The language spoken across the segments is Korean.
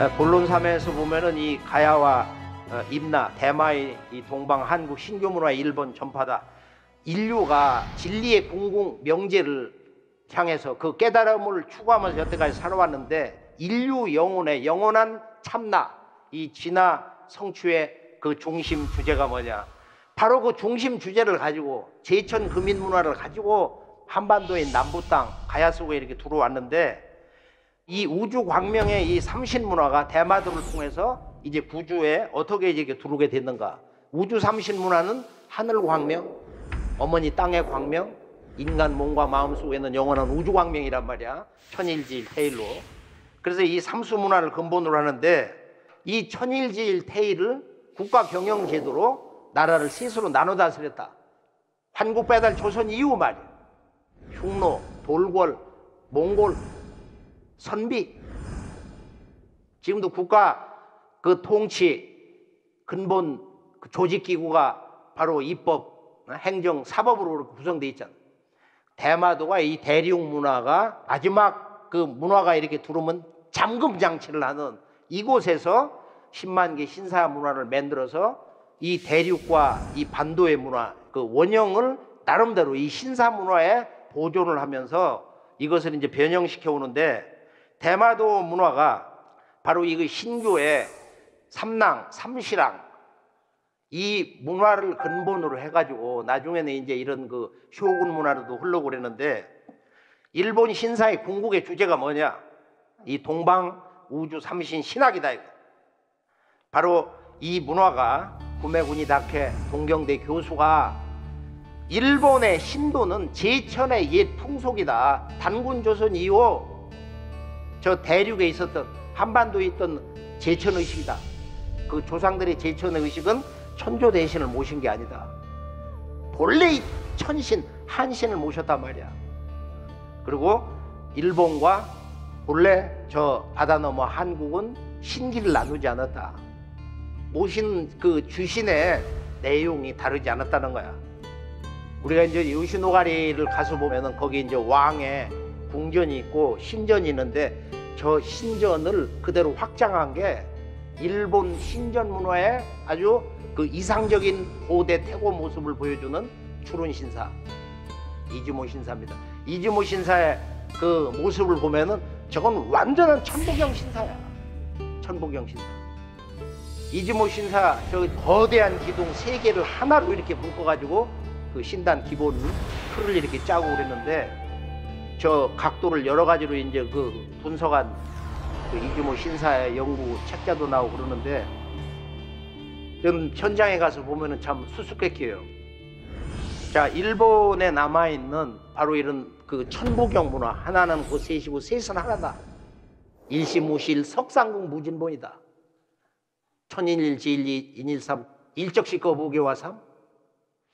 본론삼에서 보면은 이 가야와 임나, 대마의 이 동방, 한국, 신교 문화의 일본 전파다. 인류가 진리의 공공 명제를 향해서 그 깨달음을 추구하면서 여태까지 살아왔는데, 인류 영혼의 영원한 참나, 이 진화 성취의 그 중심 주제가 뭐냐? 바로 그 중심 주제를 가지고 제천 금인 문화를 가지고 한반도의 남부 땅 가야 속에 이렇게 들어왔는데, 이 우주 광명의 이 삼신 문화가 대마도를 통해서 이제 구주에 어떻게 이제 들어오게 됐는가? 우주 삼신 문화는 하늘 광명, 어머니 땅의 광명, 인간 몸과 마음 속에 있는 영원한 우주 광명이란 말이야. 천일지일 태일로. 그래서 이 삼수 문화를 근본으로 하는데, 이 천일지일 태일을 국가 경영 제도로 나라를 셋으로 나눠 다스렸다. 한국 배달 조선 이후 말이야. 흉노, 돌궐, 몽골, 선비. 지금도 국가 그 통치 근본 그 조직기구가 바로 입법, 행정, 사법으로 구성되어 있잖아. 대마도가 이 대륙 문화가 마지막 그 문화가 이렇게 들어오면 잠금 장치를 하는 이곳에서 10만 개 신사 문화를 만들어서 이 대륙과 이 반도의 문화 그 원형을 나름대로 이 신사 문화에 보존을 하면서 이것을 이제 변형시켜 오는데, 대마도 문화가 바로 이 신교의 삼랑, 삼시랑 이 문화를 근본으로 해가지고 나중에는 이제 이런 그 쇼군 문화로도 흘러고 그랬는데, 일본 신사의 궁극의 주제가 뭐냐? 이 동방 우주 삼신 신학이다. 이거. 바로 이 문화가 구매군이 닥해 동경대 교수가 일본의 신도는 제천의 옛 풍속이다. 단군조선 이후 저 대륙에 있었던 한반도에 있던 제천의식이다. 그 조상들의 제천의식은 천조 대신을 모신 게 아니다. 본래 천신, 한신을 모셨단 말이야. 그리고 일본과 본래 저 바다 너머 한국은 신기를 나누지 않았다. 모신 그 주신의 내용이 다르지 않았다는 거야. 우리가 이제 요시노가리를 가서 보면은 거기 이제 왕의 궁전이 있고 신전이 있는데, 저 신전을 그대로 확장한 게 일본 신전 문화의 아주 그 이상적인 고대 태고 모습을 보여주는 추론 신사 이즈모 신사입니다. 이즈모 신사의 그 모습을 보면은 저건 완전한 천부경 신사야. 천부경 신사. 이즈모 신사 저 거대한 기둥 3개를 하나로 이렇게 묶어가지고 그 신단 기본 틀을 이렇게 짜고 그랬는데, 저 각도를 여러 가지로 이제 그 분석한 그 이즈모 신사의 연구 책자도 나오고 그러는데, 좀 현장에 가서 보면은 참 수수께끼예요. 자, 일본에 남아있는 바로 이런 그 천부경 문화, 하나는 그 셋이고 셋은 하나다. 일시무실 석상국 무진본이다. 천인일지일이 인일삼 일적시 거부교와 삼,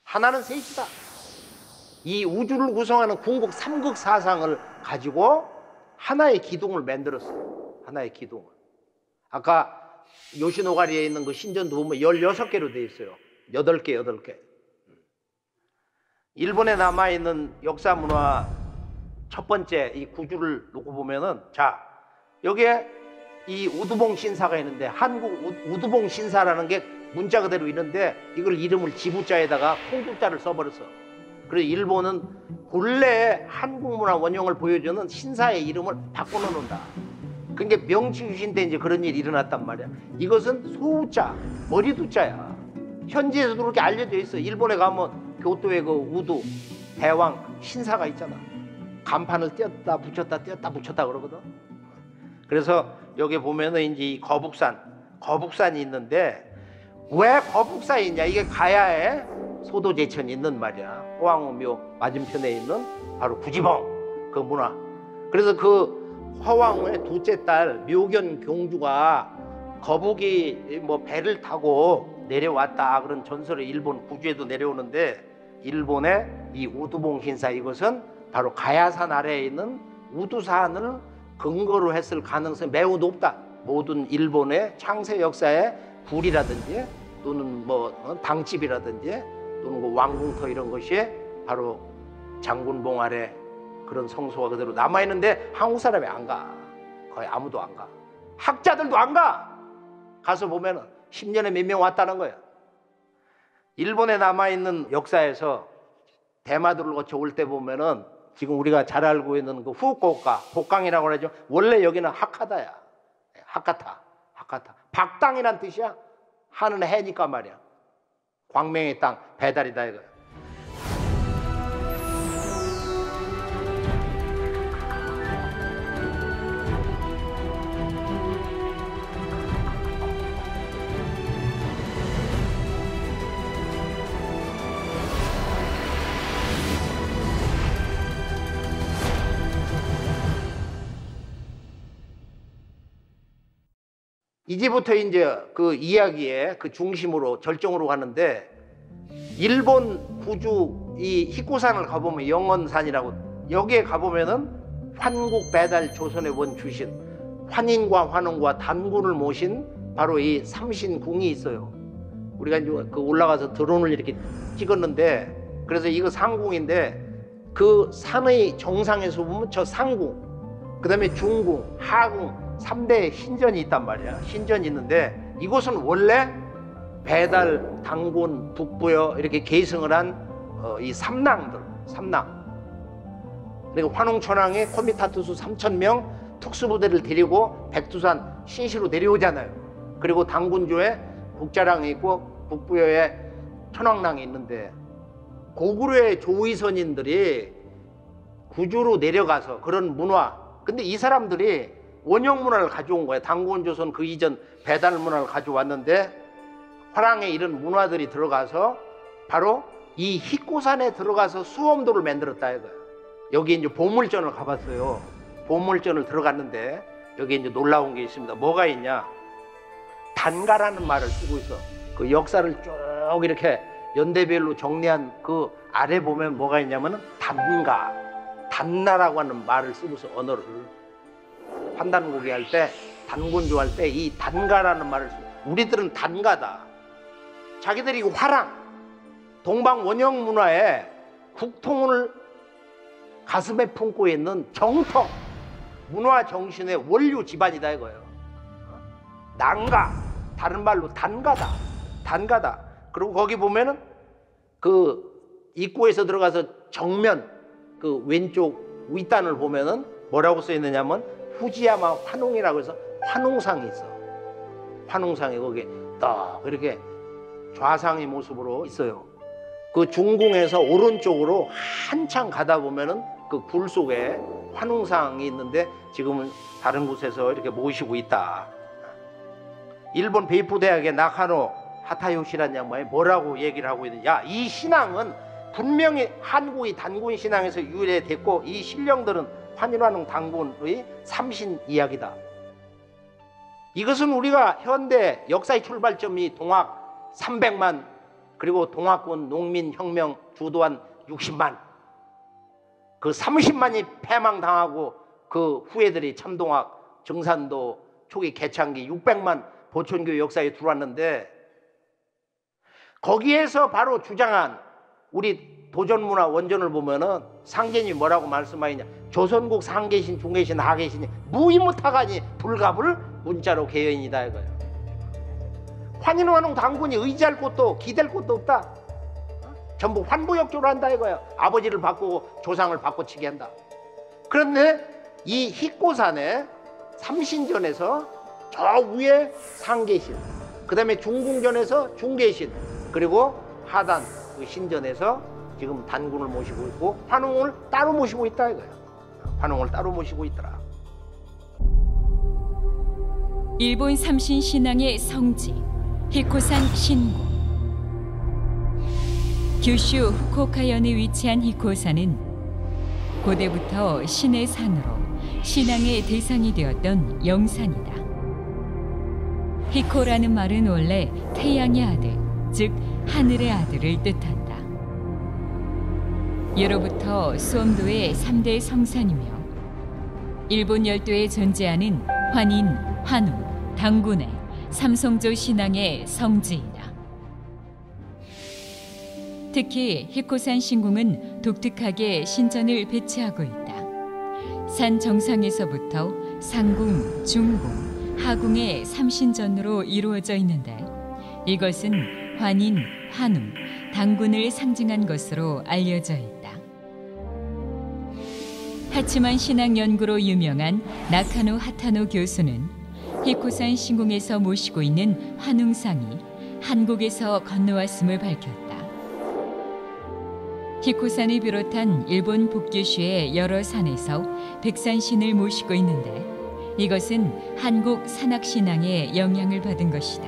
하나는 셋이다. 이 우주를 구성하는 궁극 삼극 사상을 가지고 하나의 기둥을 만들었어. 하나의 기둥을. 아까 요시노가리에 있는 그 신전도 보면 16개로 되어 있어요. 8개. 일본에 남아있는 역사 문화 첫 번째 이 구주를 놓고 보면은, 자, 여기에 이 우두봉 신사가 있는데, 한국 우두봉 신사라는 게 문자 그대로 있는데, 이걸 이름을 지부자에다가 콩두자를 써버렸어. 그래서 일본은 본래 한국 문화 원형을 보여주는 신사의 이름을 바꿔놓는다. 그러니까 명치유신 때 이제 그런 일이 일어났단 말이야. 이것은 소우자, 머리두자야. 현지에서도 그렇게 알려져 있어. 일본에 가면 교토에 그 우두, 대왕, 신사가 있잖아. 간판을 띄었다 붙였다 띄었다 붙였다 그러거든. 그래서 여기 보면은 이제 이 거북산이 있는데, 왜 거북산이 있냐? 이게 가야에 소도제천이 있는 말이야. 호황우묘 맞은편에 있는 바로 구지봉 그 문화. 그래서 그 화왕의 둘째 딸 묘견 공주가 거북이 뭐 배를 타고 내려왔다 그런 전설의 일본 구주에도 내려오는데, 일본의 이 우두봉 신사, 이것은 바로 가야산 아래에 있는 우두산을 근거로 했을 가능성이 매우 높다. 모든 일본의 창세 역사의 굴이라든지 또는 뭐 당집이라든지 또는 그 왕궁터 이런 것이 바로 장군봉 아래 그런 성소가 그대로 남아있는데, 한국 사람이 안 가. 거의 아무도 안 가. 학자들도 안 가. 가서 보면은 10년에 몇 명 왔다는 거야. 일본에 남아있는 역사에서 대마도를 거쳐 올 때 보면은 지금 우리가 잘 알고 있는 그 후쿠오카, 복강이라고 하죠. 원래 여기는 하카다야. 하카타. 박당이란 뜻이야. 하는 해니까 말이야. 광명의 땅, 배달이다 이거야. 이제부터 이제 그 이야기의 그 중심으로 절정으로 가는데, 일본 구주 이 히코산을 가보면 영원산이라고, 여기에 가보면은 환국 배달 조선의 원 주신 환인과 환웅과 단군을 모신 바로 이 삼신궁이 있어요. 우리가 이제 그 올라가서 드론을 이렇게 찍었는데, 그래서 이거 상궁인데 그 산의 정상에서 보면 저 상궁, 그 다음에 중궁, 하궁 3대 신전이 있단 말이야. 신전이 있는데 이곳은 원래 배달, 단군, 북부여 이렇게 계승을 한 이 삼낭. 그리고 환웅천왕이 코미타투수 3,000명 특수부대를 데리고 백두산 신시로 내려오잖아요. 그리고 단군조에 국자랑이 있고 북부여에 천왕랑이 있는데, 고구려의 조위선인들이 구주로 내려가서 그런 문화, 근데 이 사람들이 원형 문화를 가져온 거야. 단군조선 그 이전 배달 문화를 가져왔는데, 화랑에 이런 문화들이 들어가서 바로 이 히코산에 들어가서 수험도를 만들었다 이거야. 여기 이제 보물전을 가봤어요. 보물전을 들어갔는데 여기 이제 놀라운 게 있습니다. 뭐가 있냐? 단가라는 말을 쓰고 있어. 그 역사를 쭉 이렇게 연대별로 정리한 그 아래 보면 뭐가 있냐면은 단가, 단나라고 하는 말을 쓰고서 언어를 판단고기 할 때, 단군조 할 때 이 단가라는 말을 쓰고, 우리들은 단가다. 자기들이 화랑, 동방 원형 문화에 국통을 가슴에 품고 있는 정통 문화 정신의 원류 집안이다 이거예요. 난가, 다른 말로 단가다. 그리고 거기 보면은 그 입구에서 들어가서 정면 그 왼쪽 윗단을 보면은 뭐라고 써 있느냐면 후지야마 환웅이라고 해서 환웅상이 있어. 환웅상이 거기 딱 이렇게 좌상의 모습으로 있어요. 그 중궁에서 오른쪽으로 한참 가다 보면은 그 굴 속에 환웅상이 있는데 지금은 다른 곳에서 이렇게 모시고 있다. 일본 베이프 대학의 나카노 하타요시라는 양반이 뭐라고 얘기를 하고 있느냐? 이 신앙은 분명히 한국의 단군 신앙에서 유래됐고, 이 신령들은 환인환웅 단군의 삼신 이야기다. 이것은 우리가 현대 역사의 출발점이 동학 300만, 그리고 동학군 농민혁명 주도한 60만, 그 30만이 패망당하고 그 후예들이 참동학, 정산도 초기 개창기 600만 보천교 역사에 들어왔는데, 거기에서 바로 주장한 우리 도전문화 원전을 보면은 상제님이 뭐라고 말씀하시냐? 조선국 상계신, 중계신, 하계신이 무이무타가니 불갑을 문자로 개연이다 이거예요. 환인환웅 단군이 의지할 곳도 기댈 곳도 없다. 전부 환부역조로 한다 이거예요. 아버지를 바꾸고 조상을 바꿔치기 한다. 그런데 이 히코산에 삼신전에서 저 위에 상계신, 그 다음에 중궁전에서 중계신, 그리고 하단 그 신전에서 지금 단군을 모시고 있고 환웅을 따로 모시고 있다 이거예요. 환웅을 따로 모시고 있더라. 일본 삼신 신앙의 성지 히코산 신궁. 규슈 후쿠오카현에 위치한 히코산은 고대부터 신의 산으로 신앙의 대상이 되었던 영산이다. 히코라는 말은 원래 태양의 아들, 즉 하늘의 아들을 뜻한다. 예로부터 수엄도의 3대 성산이며 일본 열도에 존재하는 환인, 환웅, 단군의 삼성조 신앙의 성지이다. 특히 히코산 신궁은 독특하게 신전을 배치하고 있다. 산 정상에서부터 상궁, 중궁, 하궁의 삼신전으로 이루어져 있는데 이것은 환인, 환웅, 당군을 상징한 것으로 알려져 있다. 하치만 신앙 연구로 유명한 나카노 하타노 교수는 히코산 신궁에서 모시고 있는 환웅상이 한국에서 건너왔음을 밝혔다. 히코산을 비롯한 일본 북규슈의 여러 산에서 백산신을 모시고 있는데 이것은 한국 산악신앙의 영향을 받은 것이다.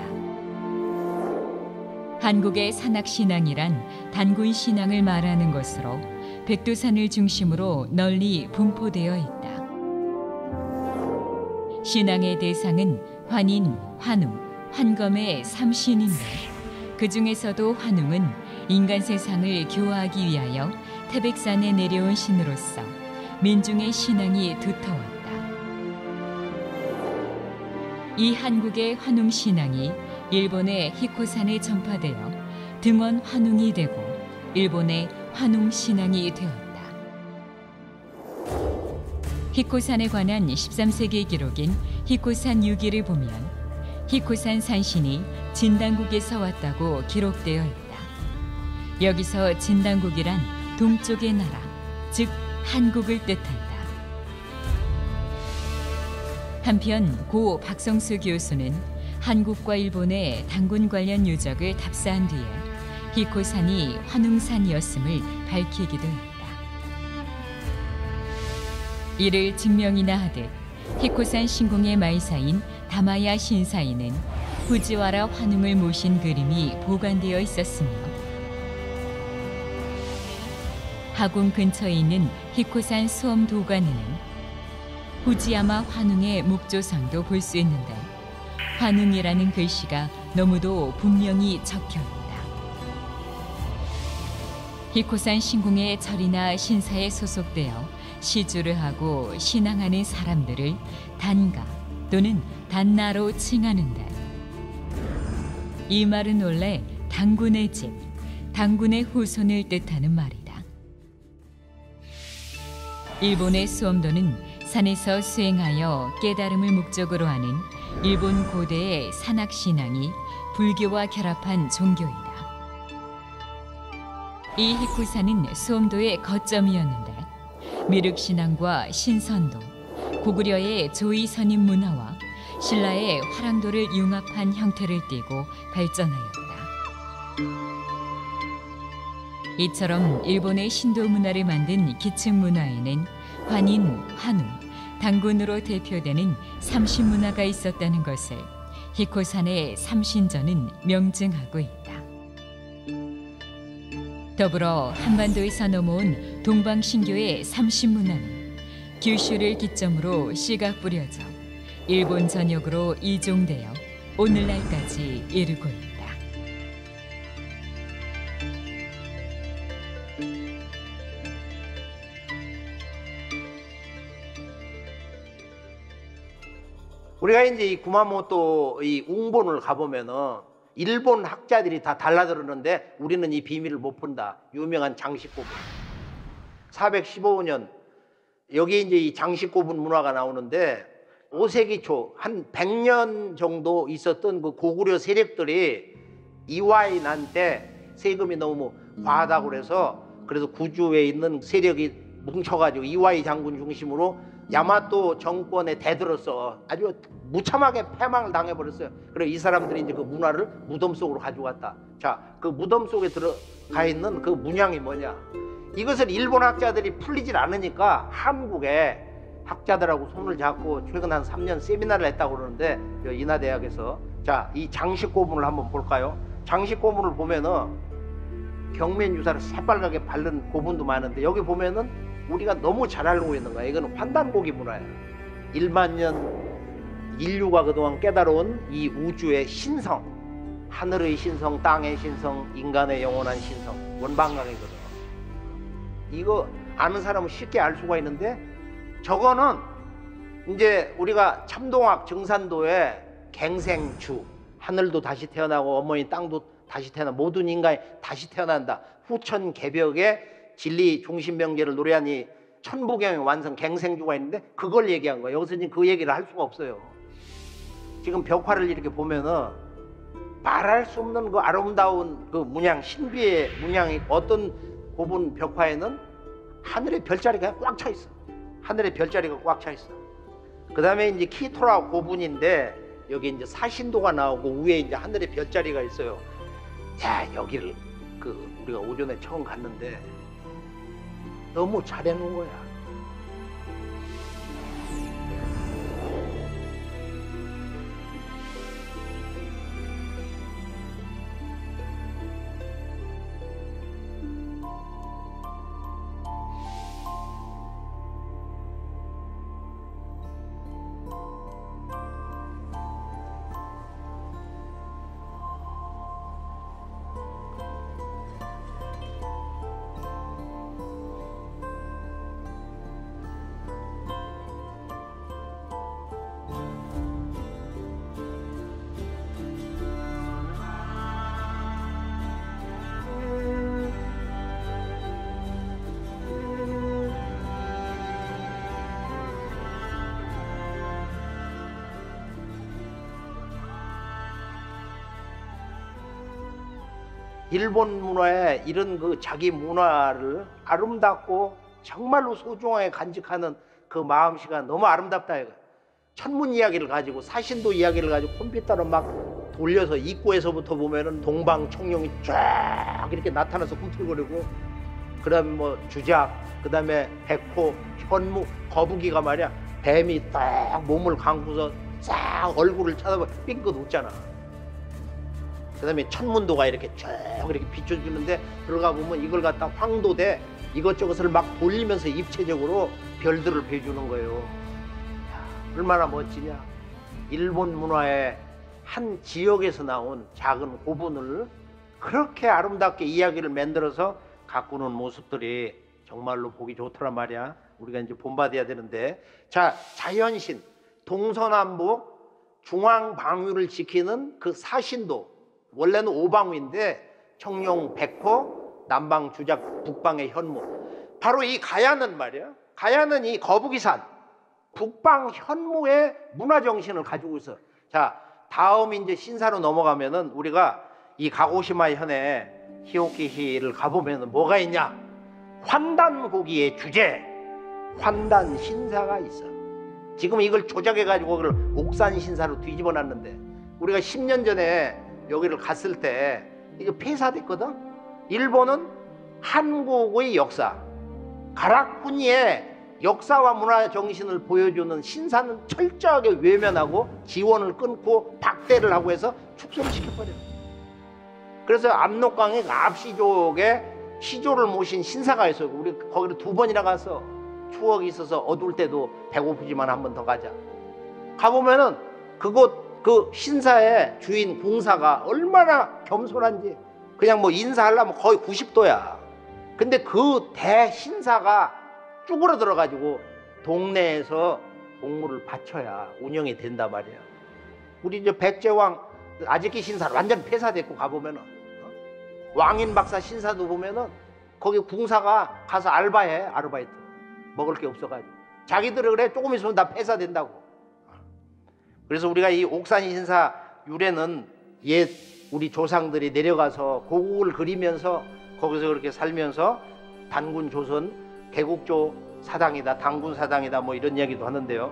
한국의 산악신앙이란 단군신앙을 말하는 것으로 백두산을 중심으로 널리 분포되어 있다. 신앙의 대상은 환인, 환웅, 환검의 삼신인데 그 중에서도 환웅은 인간 세상을 교화하기 위하여 태백산에 내려온 신으로서 민중의 신앙이 두터웠다. 이 한국의 환웅 신앙이 일본의 히코산에 전파되어 등원 환웅이 되고 일본의 환웅 신앙이 되었다. 히코산에 관한 13세기 기록인 히코산 유기를 보면 히코산 산신이 진당국에서 왔다고 기록되어 있다. 여기서 진당국이란 동쪽의 나라, 즉 한국을 뜻한다. 한편 고 박성수 교수는 한국과 일본의 당군 관련 유적을 답사한 뒤에 히코산이 환웅산이었음을 밝히기도 했다. 이를 증명이나 하듯 히코산 신궁의 마이사인 다마야 신사에는 후지와라 환웅을 모신 그림이 보관되어 있었으며 하궁 근처에 있는 히코산 수엄 도관에는 후지야마 환웅의 묵조상도 볼 수 있는데 환웅이라는 글씨가 너무도 분명히 적혀 있다. 히코산 신궁의 절이나 신사에 소속되어 시주를 하고 신앙하는 사람들을 단가 또는 단나로 칭하는데 이 말은 원래 당군의 집, 당군의 후손을 뜻하는 말이다. 일본의 수엄도는 산에서 수행하여 깨달음을 목적으로 하는 일본 고대의 산악신앙이 불교와 결합한 종교이다. 이 히코산은 수엄도의 거점이었는데 미륵신앙과 신선도, 고구려의 조이선임 문화와 신라의 화랑도를 융합한 형태를 띠고 발전하였다. 이처럼 일본의 신도 문화를 만든 기층 문화에는 환인, 환웅, 당군으로 대표되는 삼신문화가 있었다는 것을 히코산의 삼신전은 명증하고 있다. 더불어 한반도에서 넘어온 동방신교의 삼신문화는 규슈를 기점으로 씨가 뿌려져 일본 전역으로 이종되어 오늘날까지 이르고 있다. 우리가 이제 이 구마모토 이 웅본을 가보면은 일본 학자들이 다 달라들었는데 우리는 이 비밀을 못 푼다. 유명한 장식고분. 415년 여기 이제 이 장식고분 문화가 나오는데 5세기 초 한 100년 정도 있었던 그 고구려 세력들이 이와이 난 때 세금이 너무 과하다고 그래서 구주에 있는 세력이 뭉쳐가지고 이와이 장군 중심으로 야마토 정권에 대들어서 아주 무참하게 패망을 당해버렸어요. 그래서 이 사람들이 이제 그 문화를 무덤 속으로 가져갔다. 자, 그 무덤 속에 들어가 있는 그 문양이 뭐냐? 이것을 일본 학자들이 풀리질 않으니까 한국에 학자들하고 손을 잡고 최근 한 3년 세미나를 했다고 그러는데 인하대학에서 자, 이 장식고문을 한번 볼까요? 장식고문을 보면은 경면 유사를 새빨갛게 바른 고분도 많은데 여기 보면은 우리가 너무 잘 알고 있는 거야. 이거는 환단고기 문화야. 1만 년 인류가 그동안 깨달아온 이 우주의 신성, 하늘의 신성, 땅의 신성, 인간의 영원한 신성, 원방강이거든. 이거 아는 사람은 쉽게 알 수가 있는데 저거는 이제 우리가 참동학 정산도의 갱생주, 하늘도 다시 태어나고 어머니 땅도 다시 태어나 모든 인간이 다시 태어난다. 후천 개벽의 진리 중심명제를 노래한 이 천부경의 완성 갱생주가 있는데 그걸 얘기한 거예요. 여기서 지금 그 얘기를 할 수가 없어요. 지금 벽화를 이렇게 보면은 말할 수 없는 그 아름다운 그 문양, 신비의 문양이 어떤 고분 벽화에는 하늘의 별자리가 꽉 차 있어. 하늘의 별자리가 꽉 차 있어. 그 다음에 이제 키토라 고분인데 여기 이제 사신도가 나오고 위에 이제 하늘의 별자리가 있어요. 야, 여기를 우리가 오전에 처음 갔는데 너무 잘해놓은 거야. 일본 문화에 이런 그 자기 문화를 아름답고 정말로 소중하게 간직하는 그 마음씨가 너무 아름답다 이거. 천문 이야기를 가지고 사신도 이야기를 가지고 컴퓨터로 막 돌려서 입구에서부터 보면은 동방 청룡이 쫙 이렇게 나타나서 꿈틀거리고, 그다음에 뭐 주작, 그다음에 백호, 현무, 거북이가 말이야 뱀이 딱 몸을 감고서 싹 얼굴을 쳐다봐 삥긋 웃잖아. 그 다음에 천문도가 이렇게 쭉 이렇게 비춰주는데 들어가 보면 이걸 갖다 황도대 이것저것을 막 돌리면서 입체적으로 별들을 배주는 거예요. 야, 얼마나 멋지냐. 일본 문화의 한 지역에서 나온 작은 고분을 그렇게 아름답게 이야기를 만들어서 가꾸는 모습들이 정말로 보기 좋더란 말이야. 우리가 이제 본받아야 되는데, 자, 자연신, 동서남북 중앙 방위를 지키는 그 사신도, 원래는 오방위인데 청룡, 백호, 남방 주작, 북방의 현무. 바로 이 가야는 말이야, 가야는 이 거북이산 북방 현무의 문화 정신을 가지고 있어. 자, 다음 이제 신사로 넘어가면은 우리가 이 가고시마 현에 히오키시를 가보면은 뭐가 있냐? 환단고기의 주제, 환단 신사가 있어. 지금 이걸 조작해 가지고 그걸 옥산 신사로 뒤집어 놨는데, 우리가 10년 전에 여기를 갔을 때 이거 폐사됐거든. 일본은 한국의 역사, 가라쿠니의 역사와 문화 정신을 보여주는 신사는 철저하게 외면하고 지원을 끊고 박대를 하고 해서 축소를 시켜버려. 그래서 압록강의 압시족의 시조를 모신 신사가 있어요. 우리 거기를 2번이나 가서 추억이 있어서 어두울 때도 배고프지만 한 번 더 가자. 가보면은 그곳 그 신사의 주인 공사가 얼마나 겸손한지, 그냥 뭐 인사하려면 거의 90도야. 근데 그 대신사가 쭈그러들어 가지고 동네에서 공물을 바쳐야 운영이 된단 말이야. 우리 이제 백제왕 아즈키 신사 완전 폐사됐고 가보면은 왕인 박사 신사도 보면은 거기 궁사가 가서 알바해. 아르바이트 먹을 게 없어가지고 자기들은 그래 조금 있으면 다 폐사된다고. 그래서 우리가 이 옥산 신사 유래는 옛 우리 조상들이 내려가서 고국을 그리면서 거기서 그렇게 살면서 단군 조선 개국조 사당이다, 당군 사당이다 뭐 이런 이야기도 하는데요.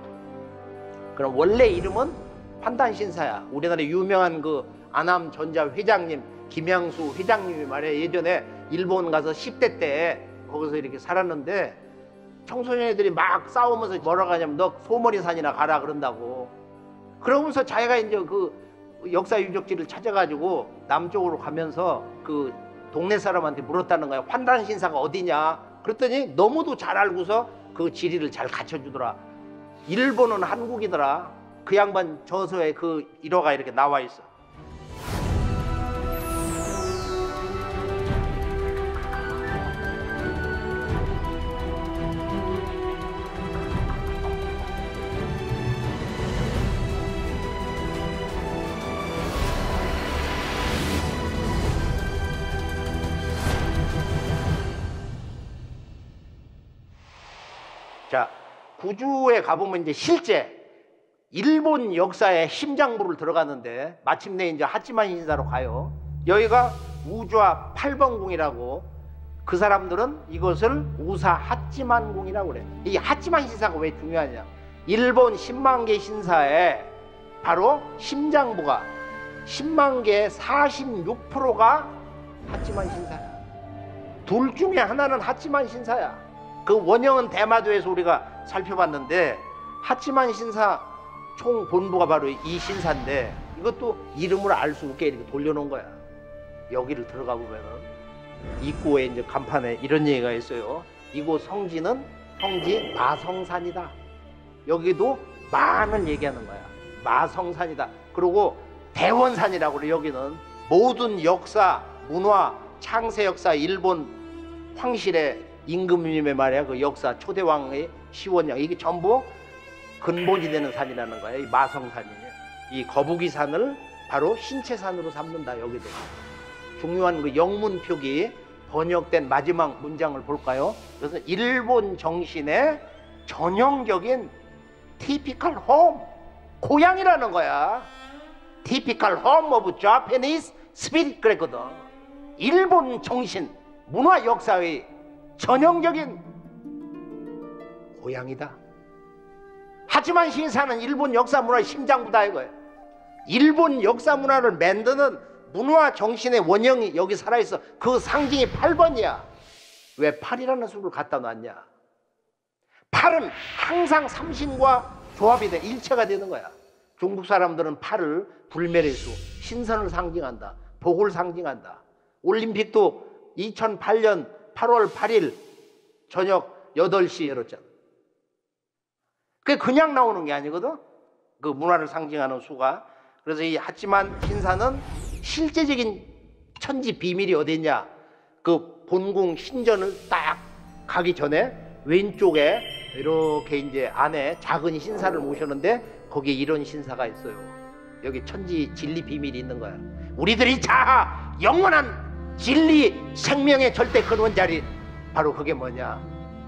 그럼 원래 이름은 환단신사야. 우리나라 유명한 그 아남전자 회장님 김양수 회장님이 말이야, 예전에 일본 가서 10대 때 거기서 이렇게 살았는데 청소년애들이 막 싸우면서 뭐라고 하냐면 너 소머리산이나 가라 그런다고. 그러면서 자기가 이제 그 역사 유적지를 찾아가지고 남쪽으로 가면서 그 동네 사람한테 물었다는 거야. 환단신사가 어디냐? 그랬더니 너무도 잘 알고서 그 지리를 잘 갖춰주더라. 일본은 한국이더라. 그 양반 저서에 그 일화가 이렇게 나와 있어. 자, 구주에 가보면 이제 실제 일본 역사의 심장부를 들어갔는데 마침내 이제 하치만 신사로 가요. 여기가 우주와 8번 궁이라고, 그 사람들은 이것을 우사 하치만궁이라고 그래. 이 하치만 신사가 왜 중요하냐? 일본 10만 개 신사에 바로 심장부가 10만 개의 46%가 하치만 신사야. 둘 중에 하나는 하치만 신사야. 그 원형은 대마도에서 우리가 살펴봤는데 하치만 신사 총 본부가 바로 이 신사인데, 이것도 이름을 알 수 없게 이렇게 돌려놓은 거야. 여기를 들어가 보면은 입구에 이제 간판에 이런 얘기가 있어요. 이곳 성지는 성지 마성산이다. 여기도 만을 얘기하는 거야. 마성산이다. 그리고 대원산이라고 그래. 여기는 모든 역사, 문화, 창세 역사, 일본 황실의 임금님의 말이야. 그 역사 초대왕의 시원양, 이게 전부 근본이 되는 산이라는 거야. 이 마성산이. 이 거북이산을 바로 신체산으로 삼는다. 여기도 중요한 그 영문 표기 번역된 마지막 문장을 볼까요? 그래서 일본 정신의 전형적인 typical home, 고향이라는 거야. typical home of Japanese spirit 그랬거든. 일본 정신, 문화 역사의 전형적인 고향이다. 하지만 신사는 일본 역사 문화의 심장부다 이거예요. 일본 역사 문화를 만드는 문화 정신의 원형이 여기 살아있어. 그 상징이 8번이야. 왜 8이라는 수를 갖다 놨냐? 8은 항상 삼신과 조합이 돼, 일체가 되는 거야. 중국 사람들은 8을 불멸의 수, 신선을 상징한다, 복을 상징한다. 올림픽도 2008년 8월 8일 저녁 8시 열었잖아. 그게 그냥 나오는 게 아니거든. 그 문화를 상징하는 수가. 그래서 이 하치만 신사는 실제적인 천지 비밀이 어딨냐? 그 본궁 신전을 딱 가기 전에 왼쪽에 이렇게 이제 안에 작은 신사를 모셨는데 거기에 이런 신사가 있어요. 여기 천지 진리 비밀이 있는 거야. 우리들이 자아 영원한 진리 생명의 절대 근원 자리, 바로 그게 뭐냐?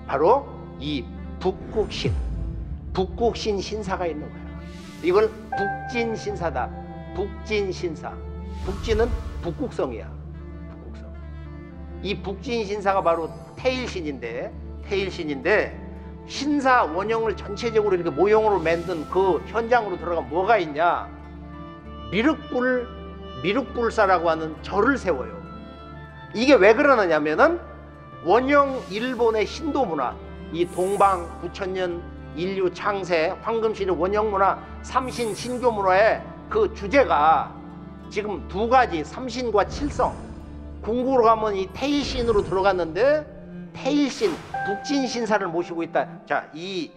바로 이 북국신, 북국신 신사가 있는 거야. 이걸 북진 신사다. 북진 신사. 북진은 북국성이야. 북국성. 이 북진 신사가 바로 태일신인데, 신사 원형을 전체적으로 이렇게 모형으로 만든 그 현장으로 들어가면 뭐가 있냐? 미륵불사라고 하는 절을 세워요. 이게 왜 그러느냐면은 원형 일본의 신도 문화, 이 동방 9천년 인류 창세 황금신의 원형 문화, 삼신 신교 문화의 그 주제가 지금 두 가지, 삼신과 칠성. 궁구로 가면 이 태일신으로 들어갔는데 태일신, 북진 신사를 모시고 있다. 자, 이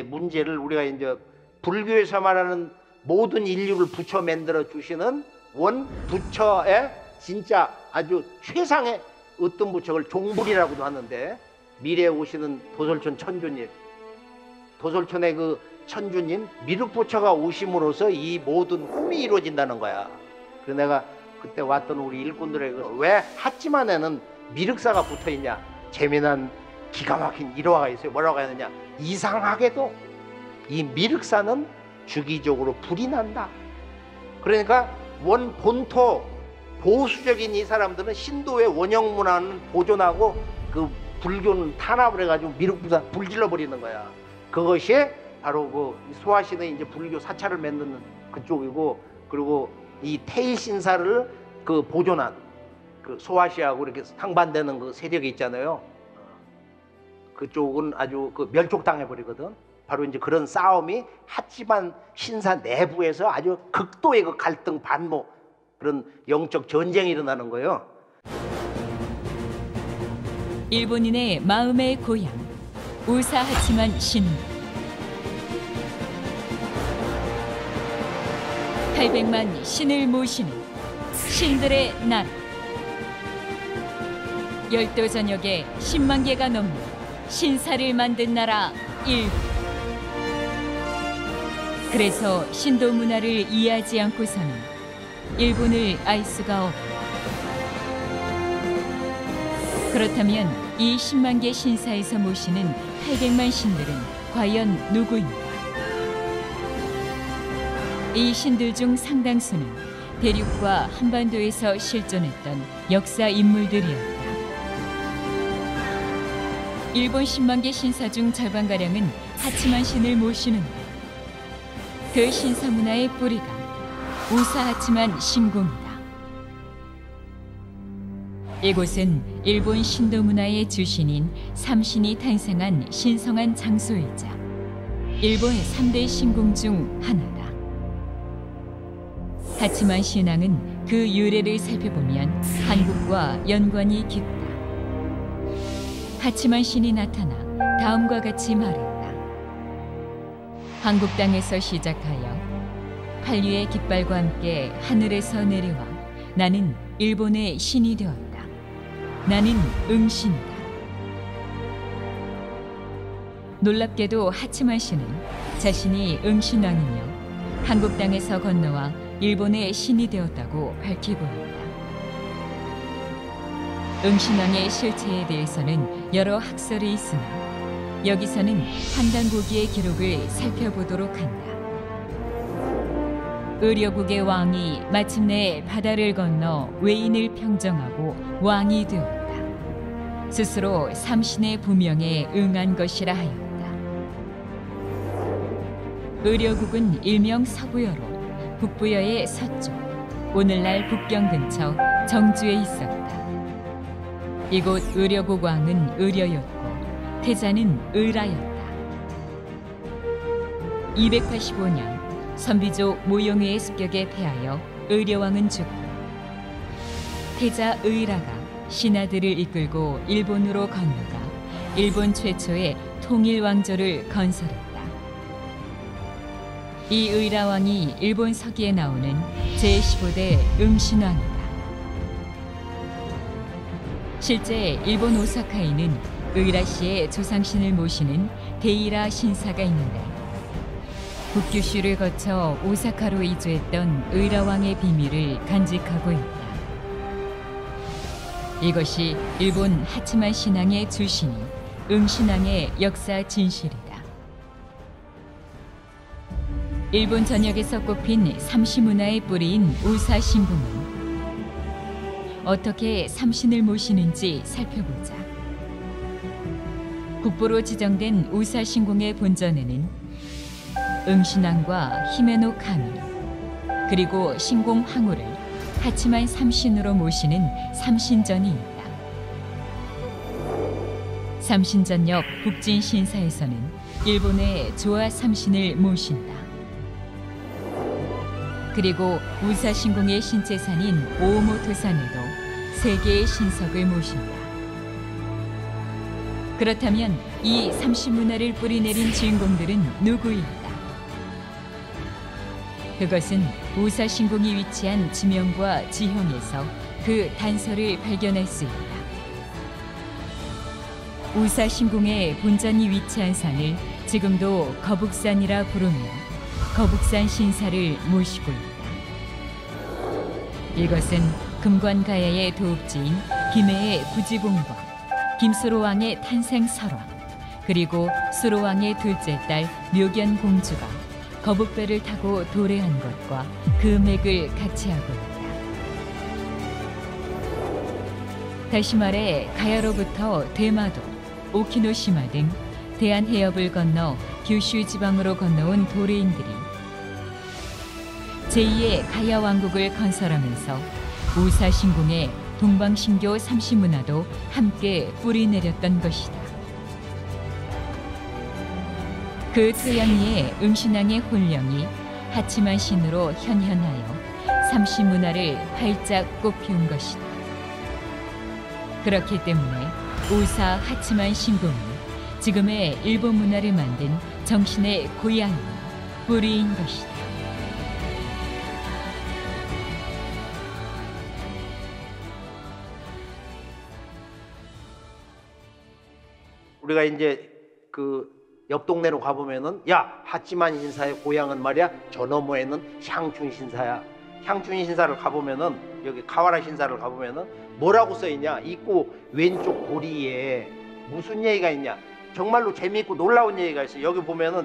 문제를 우리가 이제 불교에서 말하는 모든 인류를 부처 만들어 주시는 원 부처의 진짜 아주 최상의 어떤 부처를 종불이라고도 하는데, 미래에 오시는 도솔천 천주님, 도솔천의 그 천주님 미륵부처가 오심으로써 이 모든 꿈이 이루어진다는 거야. 그래서 내가 그때 왔던 우리 일꾼들에게 왜 하찌만에는 미륵사가 붙어있냐, 재미난 기가 막힌 일화가 있어요. 뭐라고 하느냐, 이상하게도 이 미륵사는 주기적으로 불이 난다. 그러니까 원 본토 보수적인 이 사람들은 신도의 원형 문화는 보존하고 그 불교는 탄압을 해가지고 미륵부사 불질러 버리는 거야. 그것이 바로 그 소화신의 이제 불교 사찰을 만드는 그쪽이고, 그리고 이 태일신사를 그 보존한 그 소화시하고 이렇게 상반되는 그 세력이 있잖아요. 그쪽은 아주 그 멸족당해 버리거든. 바로 이제 그런 싸움이 하치만 신사 내부에서 아주 극도의 그 갈등, 반모, 그런 영적 전쟁이 일어나는 거예요. 일본인의 마음의 고향 우사 하치만 신. 800만 신을 모시는 신들의 나라. 열도 전역에 10만 개가 넘는 신사를 만든 나라 일본. 그래서 신도 문화를 이해하지 않고서는 일본을 알 수가 없다. 그렇다면 이 10만 개 신사에서 모시는 800만 신들은 과연 누구인가? 이 신들 중 상당수는 대륙과 한반도에서 실존했던 역사 인물들이었다. 일본 10만 개 신사 중 절반가량은 하치만 신을 모시는데 그 신사 문화의 뿌리가 우사 하치만 신궁이다. 이곳은 일본 신도 문화의 주신인 삼신이 탄생한 신성한 장소이자 일본의 3대 신궁 중 하나다. 하치만 신앙은 그 유래를 살펴보면 한국과 연관이 깊다. 하치만 신이 나타나 다음과 같이 말했다. 한국 땅에서 시작하여 한류의 깃발과 함께 하늘에서 내려와 나는 일본의 신이 되었다. 나는 응신이다. 놀랍게도 하치만 신은 자신이 응신왕이며 한국 땅에서 건너와 일본의 신이 되었다고 밝히고 있다. 응신왕의 실체에 대해서는 여러 학설이 있으나 여기서는 한단고기의 기록을 살펴보도록 한다. 의료국의 왕이 마침내 바다를 건너 외인을 평정하고 왕이 되었다. 스스로 삼신의 부명에 응한 것이라 하였다. 의료국은 일명 서부여로 북부여의 서쪽, 오늘날 북경 근처 정주에 있었다. 이곳 의료국 왕은 의려였고 태자는 의라였다. 285년 선비족 모용회의 습격에 패하여 의려왕은 죽고 태자 의라가 신하들을 이끌고 일본으로 건너가 일본 최초의 통일왕조를 건설했다. 이 의라왕이 일본 서기에 나오는 제15대 응신왕이다. 실제 일본 오사카에는 의라씨의 조상신을 모시는 데이라 신사가 있는데 북규슈를 거쳐 오사카로 이주했던 의라왕의 비밀을 간직하고 있다. 이것이 일본 하치만 신앙의 주신인 응신왕의 역사 진실이다. 일본 전역에서 꼽힌 삼시 문화의 뿌리인 우사 신궁은 어떻게 삼신을 모시는지 살펴보자. 국보로 지정된 우사 신궁의 본전에는 응신왕과 히메노 카미 그리고 신궁 황후를 하치만 삼신으로 모시는 삼신전이 있다. 삼신전역 북진 신사에서는 일본의 조화 삼신을 모신다. 그리고 우사 신궁의 신체산인 오오모토산에도 3개의 신석을 모신다. 그렇다면 이 삼신 문화를 뿌리내린 주인공들은 누구일까? 그것은 우사 신궁이 위치한 지명과 지형에서 그 단서를 발견할 수 있다. 우사 신궁의 본전이 위치한 산을 지금도 거북산이라 부르며 거북산 신사를 모시고 있다. 이것은 금관가야의 도읍지인 김해의 부지봉과 김수로왕의 탄생 설화 그리고 수로왕의 둘째 딸 묘견 공주가 거북배를 타고 도래한 것과 그 맥을 같이 하고 있다. 다시 말해 가야로부터 대마도, 오키노시마 등 대한 해협을 건너 규슈 지방으로 건너온 도레인들이 제2의 가야 왕국을 건설하면서 우사 신궁의 동방신교 삼시문화도 함께 뿌리내렸던 것이다. 그 토양 위에 응신왕의 혼령이 하치만 신으로 현현하여 삼시문화를 활짝 꽃피운 것이다. 그렇기 때문에 우사 하치만 신궁은 지금의 일본 문화를 만든 정신의 고향이 뿌리인 것이다. 우리가 이제 그 옆 동네로 가보면은 야 하치만 신사의 고향은 말이야 저 너머에는 향춘 신사야. 향춘 신사를 가보면은 여기 카와라 신사를 가보면은 뭐라고 써 있냐? 입구 왼쪽 고리에 무슨 얘기가 있냐? 정말로 재미있고 놀라운 얘기가 있어요. 여기 보면은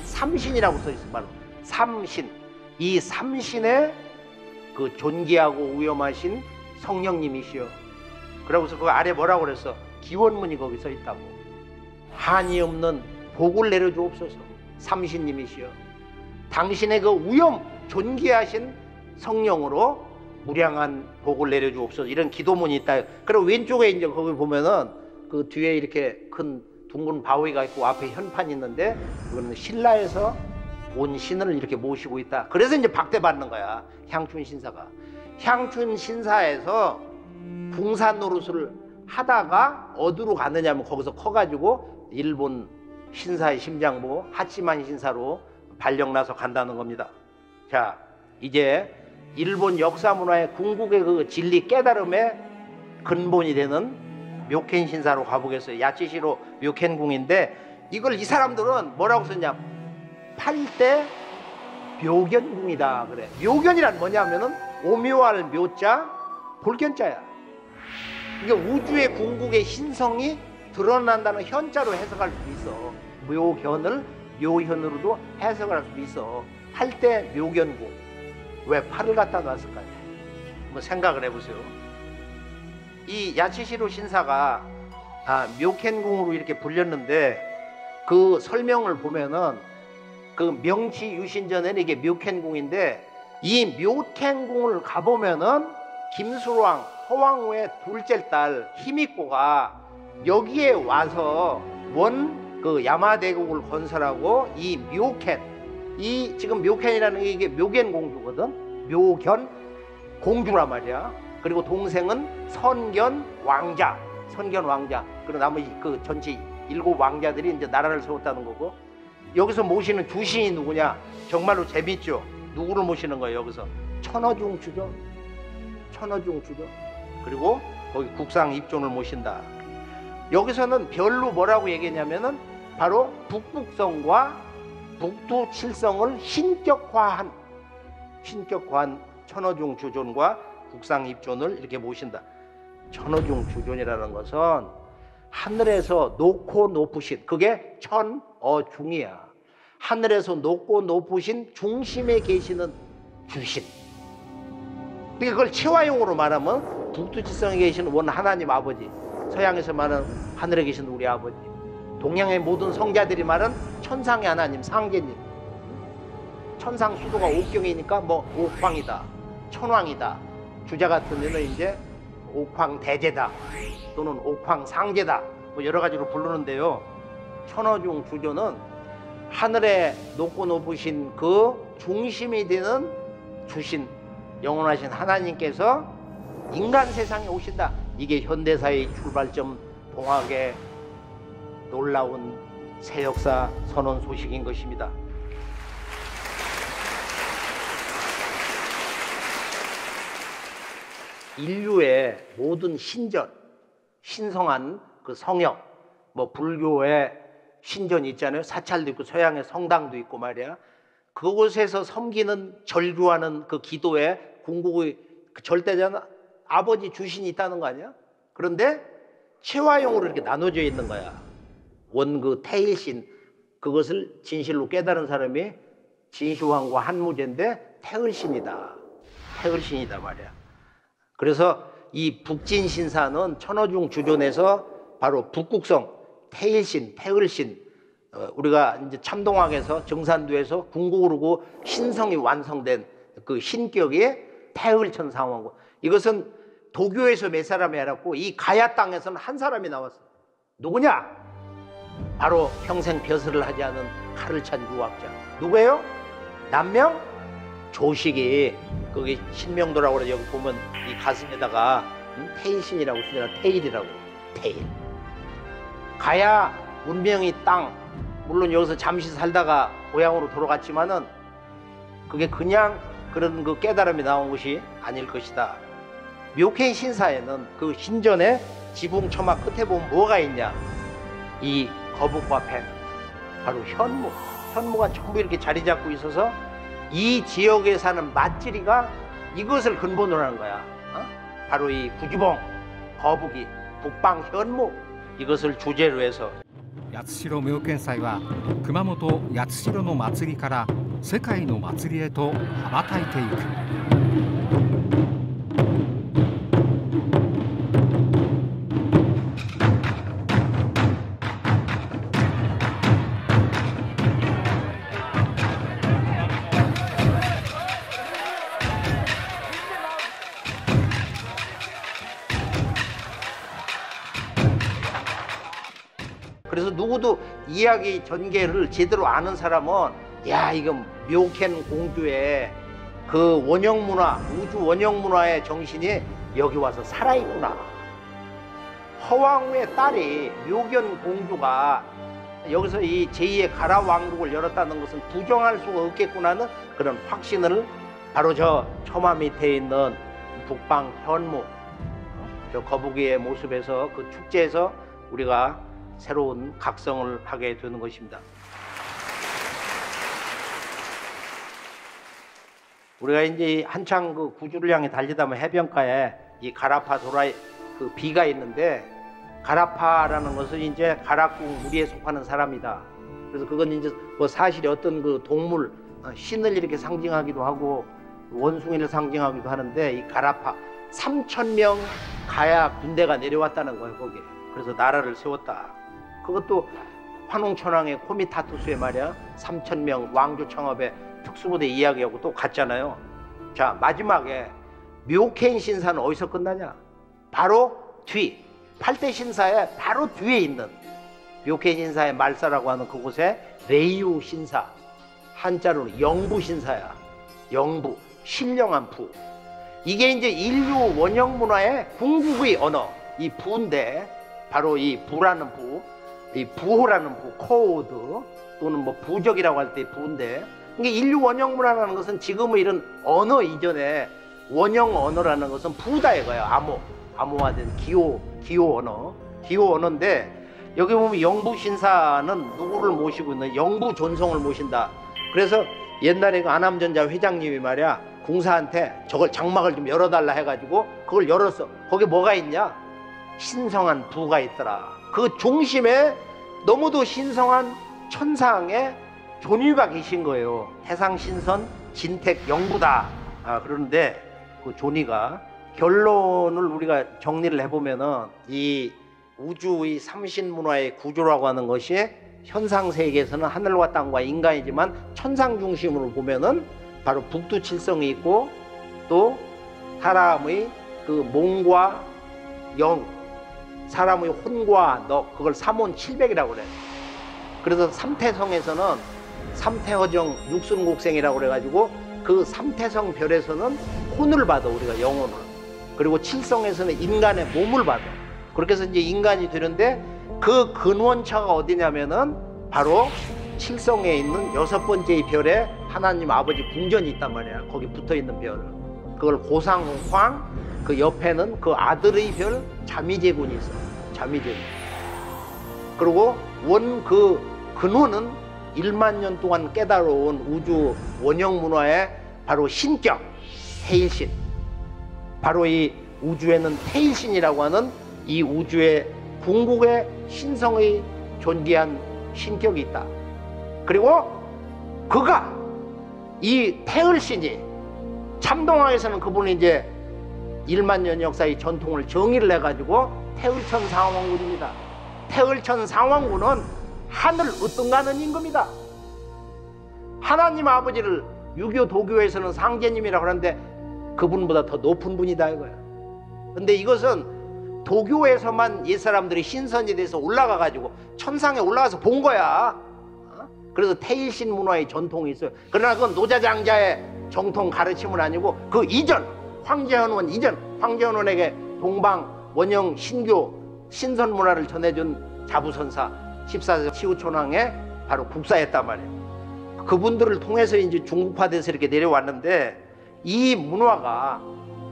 삼신이라고 써 있어. 바로 삼신. 이 삼신의 그 존귀하고 위엄하신 성령님이시여. 그러고서 그 아래 뭐라고 그랬어? 기원문이 거기 서 있다고. 한이 없는 복을 내려주옵소서. 삼신님이시여. 당신의 그 위엄 존귀하신 성령으로 무량한 복을 내려주옵소서. 이런 기도문이 있다. 그리고 왼쪽에 이제 거기 보면은 그 뒤에 이렇게 큰 둥근 바위가 있고 앞에 현판이 있는데 그거는 신라에서 온 신을 이렇게 모시고 있다. 그래서 이제 박대받는 거야. 향춘 신사가. 향춘 신사에서 궁산 노릇을 하다가 어디로 갔느냐면 거기서 커가지고 일본 신사의 심장부 하치만 신사로 발령나서 간다는 겁니다. 자, 이제 일본 역사 문화의 궁극의 그 진리 깨달음의 근본이 되는 묘켄 신사로 가보겠어요. 야치시로 묘켄궁인데 이걸 이 사람들은 뭐라고 썼냐? 8대 묘견궁이다 그래. 묘견이란 뭐냐면은 오묘할 묘자 볼견자야. 이게 우주의 궁극의 신성이 드러난다는 현자로 해석할 수 있어. 묘견을 묘현으로도 해석할 수 있어. 8대 묘견궁. 왜 팔을 갖다 놨을까요? 한번 생각을 해보세요. 이 야치시로 신사가 묘켄궁으로 이렇게 불렸는데 그 설명을 보면은 그 명치 유신전에는 이게 묘켄궁인데 이 묘켄궁을 가보면은 김수로왕 허왕후의 둘째 딸 히미코가 여기에 와서 원 그 야마대국을 건설하고 이 묘켄 이 지금 묘켄이라는 게 이게 묘견 공주거든. 묘견 공주란 말이야. 그리고 동생은 선견 왕자. 선견 왕자. 그리고 나머지 그 전체 7 왕자들이 이제 나라를 세웠다는 거고. 여기서 모시는 주신이 누구냐? 정말로 재밌죠. 누구를 모시는 거예요? 여기서 천어중 주죠. 천어중 주죠. 그리고 거기 국상 입존을 모신다. 여기서는 별로 뭐라고 얘기했냐면은 바로 북북성과 북두칠성을 신격화한 천어중 주존과 국상 입존을 이렇게 모신다. 천어중 주존이라는 것은 하늘에서 높고 높으신 그게 천어중이야. 하늘에서 높고 높으신 중심에 계시는 주신. 그러니까 그걸 체화용으로 말하면 북두칠성에 계시는 원 하나님 아버지, 서양에서 말하는 하늘에 계신 우리 아버지, 동양의 모든 성자들이 말하는 천상의 하나님 상제님. 천상 수도가 옥경이니까 뭐 옥황이다, 천왕이다. 주자 같은 데는 이제 옥황대제다 또는 옥황상제다 뭐 여러 가지로 부르는데요. 천어중 주조는 하늘에 높고 높으신 그 중심이 되는 주신 영원하신 하나님께서 인간 세상에 오신다. 이게 현대사의 출발점 동학의 놀라운 새 역사 선언 소식인 것입니다. 인류의 모든 신전, 신성한 그 성역, 뭐 불교의 신전이 있잖아요. 사찰도 있고 서양의 성당도 있고 말이야. 그곳에서 섬기는 절규하는 그 기도의 궁극의 그 절대자는 아버지 주신이 있다는 거 아니야? 그런데 체화용으로 이렇게 나눠져 있는 거야. 원 그 태일신, 그것을 진실로 깨달은 사람이 진시황과 한무제인데 태을신이다. 태을신이다 말이야. 그래서 이 북진신사는 천어중 주존에서 바로 북국성, 태일신, 태을신, 우리가 이제 참동학에서 정산두에서 궁극으로 신성이 완성된 그 신격이 태을천상왕고. 이것은 도교에서 몇 사람이 알았고 이 가야 땅에서는 한 사람이 나왔어. 누구냐? 바로 평생 벼슬을 하지 않은 칼을 찬 유학자. 누구예요? 남명 조식이 거기 신명도라고 그래. 여기 보면 이 가슴에다가 태일신이라고 쓰잖아. 태일이라고. 태일. 가야 문명의 땅. 물론 여기서 잠시 살다가 고향으로 돌아갔지만은 그게 그냥 그런 그 깨달음이 나온 것이 아닐 것이다. 묘켄 신사에는 그 신전의 지붕 처마 끝에 보면 뭐가 있냐? 이 거북과 뱀, 바로 현무. 현무가 전부 이렇게 자리 잡고 있어서 이 지역에 사는 맛지리가 이것을 근본으로 하는 거야. 바로 이 구지봉, 거북이, 북방 현무, 이것을 주제로 해서 八代妙見祭は熊本八代の祭りから世界の祭りへと羽ばたいていく。그래서 누구도 이야기 전개를 제대로 아는 사람은 야, 이건 묘캔 공주의 그 원형 문화, 우주 원형 문화의 정신이 여기 와서 살아있구나. 허왕의 딸이 묘견 공주가 여기서 이 제2의 가라 왕국을 열었다는 것은 부정할 수가 없겠구나는 그런 확신을 바로 저 처마 밑에 있는 북방 현무, 저 거북이의 모습에서 그 축제에서 우리가 새로운 각성을 하게 되는 것입니다. 우리가 이제 한창 그 구주를 향해 달리다 보면 해변가에 이 가라파 도라이 그 비가 있는데, 가라파라는 것은 이제 가락궁 무리에 속하는 사람이다. 그래서 그건 이제 뭐 사실이 어떤 그 동물, 신을 이렇게 상징하기도 하고 원숭이를 상징하기도 하는데, 이 가라파 3,000명 가야 군대가 내려왔다는 거예요, 거기에. 그래서 나라를 세웠다. 그것도 환웅천왕의 코미타투스의 말이야, 3,000명 왕조 창업의 특수부대 이야기하고 또 같잖아요. 자, 마지막에 묘캔 신사는 어디서 끝나냐? 바로 뒤, 8대 신사의 바로 뒤에 있는 묘캔 신사의 말사라고 하는 그곳에 레이우 신사, 한자로는 영부 신사야. 영부, 신령한 부. 이게 이제 인류 원형 문화의 궁극의 언어, 이 부인데, 바로 이 부라는 부, 이 부호라는 부, 코드 또는 뭐 부적이라고 할 때 부인데, 이게 인류 원형 문화라는 것은 지금의 이런 언어 이전에 원형 언어라는 것은 부다 이거예요. 암호화된 기호 언어, 기호 언어인데, 여기 보면 영부 신사는 누구를 모시고 있는, 영부 존성을 모신다. 그래서 옛날에 그 안암전자 회장님이 말이야, 궁사한테 저걸 장막을 좀 열어달라 해가지고 그걸 열었어. 거기 뭐가 있냐? 신성한 부가 있더라. 그 중심에 너무도 신성한 천상의 존위가 계신 거예요. 태상신선 진택 영부다. 그러는데 그 존위가, 결론을 우리가 정리를 해보면은 이 우주의 삼신문화의 구조라고 하는 것이 현상세계에서는 하늘과 땅과 인간이지만 천상 중심으로 보면은 바로 북두칠성이 있고, 또 사람의 그 몸과 영, 사람의 혼과 너, 그걸 삼혼칠백이라고 그래요. 그래서 삼태성에서는 삼태허정 육순곡생이라고 그래가지고 그 삼태성 별에서는 혼을 받아, 우리가 영혼을. 그리고 칠성에서는 인간의 몸을 받아. 그렇게 해서 이제 인간이 되는데, 그 근원처가 어디냐면은 바로 칠성에 있는 6번째의 별에 하나님 아버지 궁전이 있단 말이야. 거기 붙어있는 별, 그걸 고상황, 그 옆에는 그 아들의 별 자미제군이 있어. 자미제군. 그리고 그 근원은 1만 년 동안 깨달아온 우주 원형 문화의 바로 신격, 태일신. 바로 이 우주에는 태일신이라고 하는 이 우주의 궁극의 신성의 존귀한 신격이 있다. 그리고 그가, 이 태을신이, 참동학에서는 그분이 이제 1만 년 역사의 전통을 정의를 해가지고 태을천 상왕군입니다. 태을천 상왕군은 하늘 으뜸가는 임금이다. 하나님 아버지를 유교 도교에서는 상제님이라고 하는데 그분보다 더 높은 분이다 이거야. 근데 이것은 도교에서만 옛사람들이 신선이 돼서 올라가가지고 천상에 올라가서 본 거야. 그래서 태일신 문화의 전통이 있어요. 그러나 그건 노자장자의 정통 가르침은 아니고, 그 이전, 황제현원 이전, 황제현원에게 동방 원형 신교 신선 문화를 전해준 자부선사 14세 치우촌왕의 바로 국사였단 말이에요. 그분들을 통해서 이제 중국화돼서 이렇게 내려왔는데, 이 문화가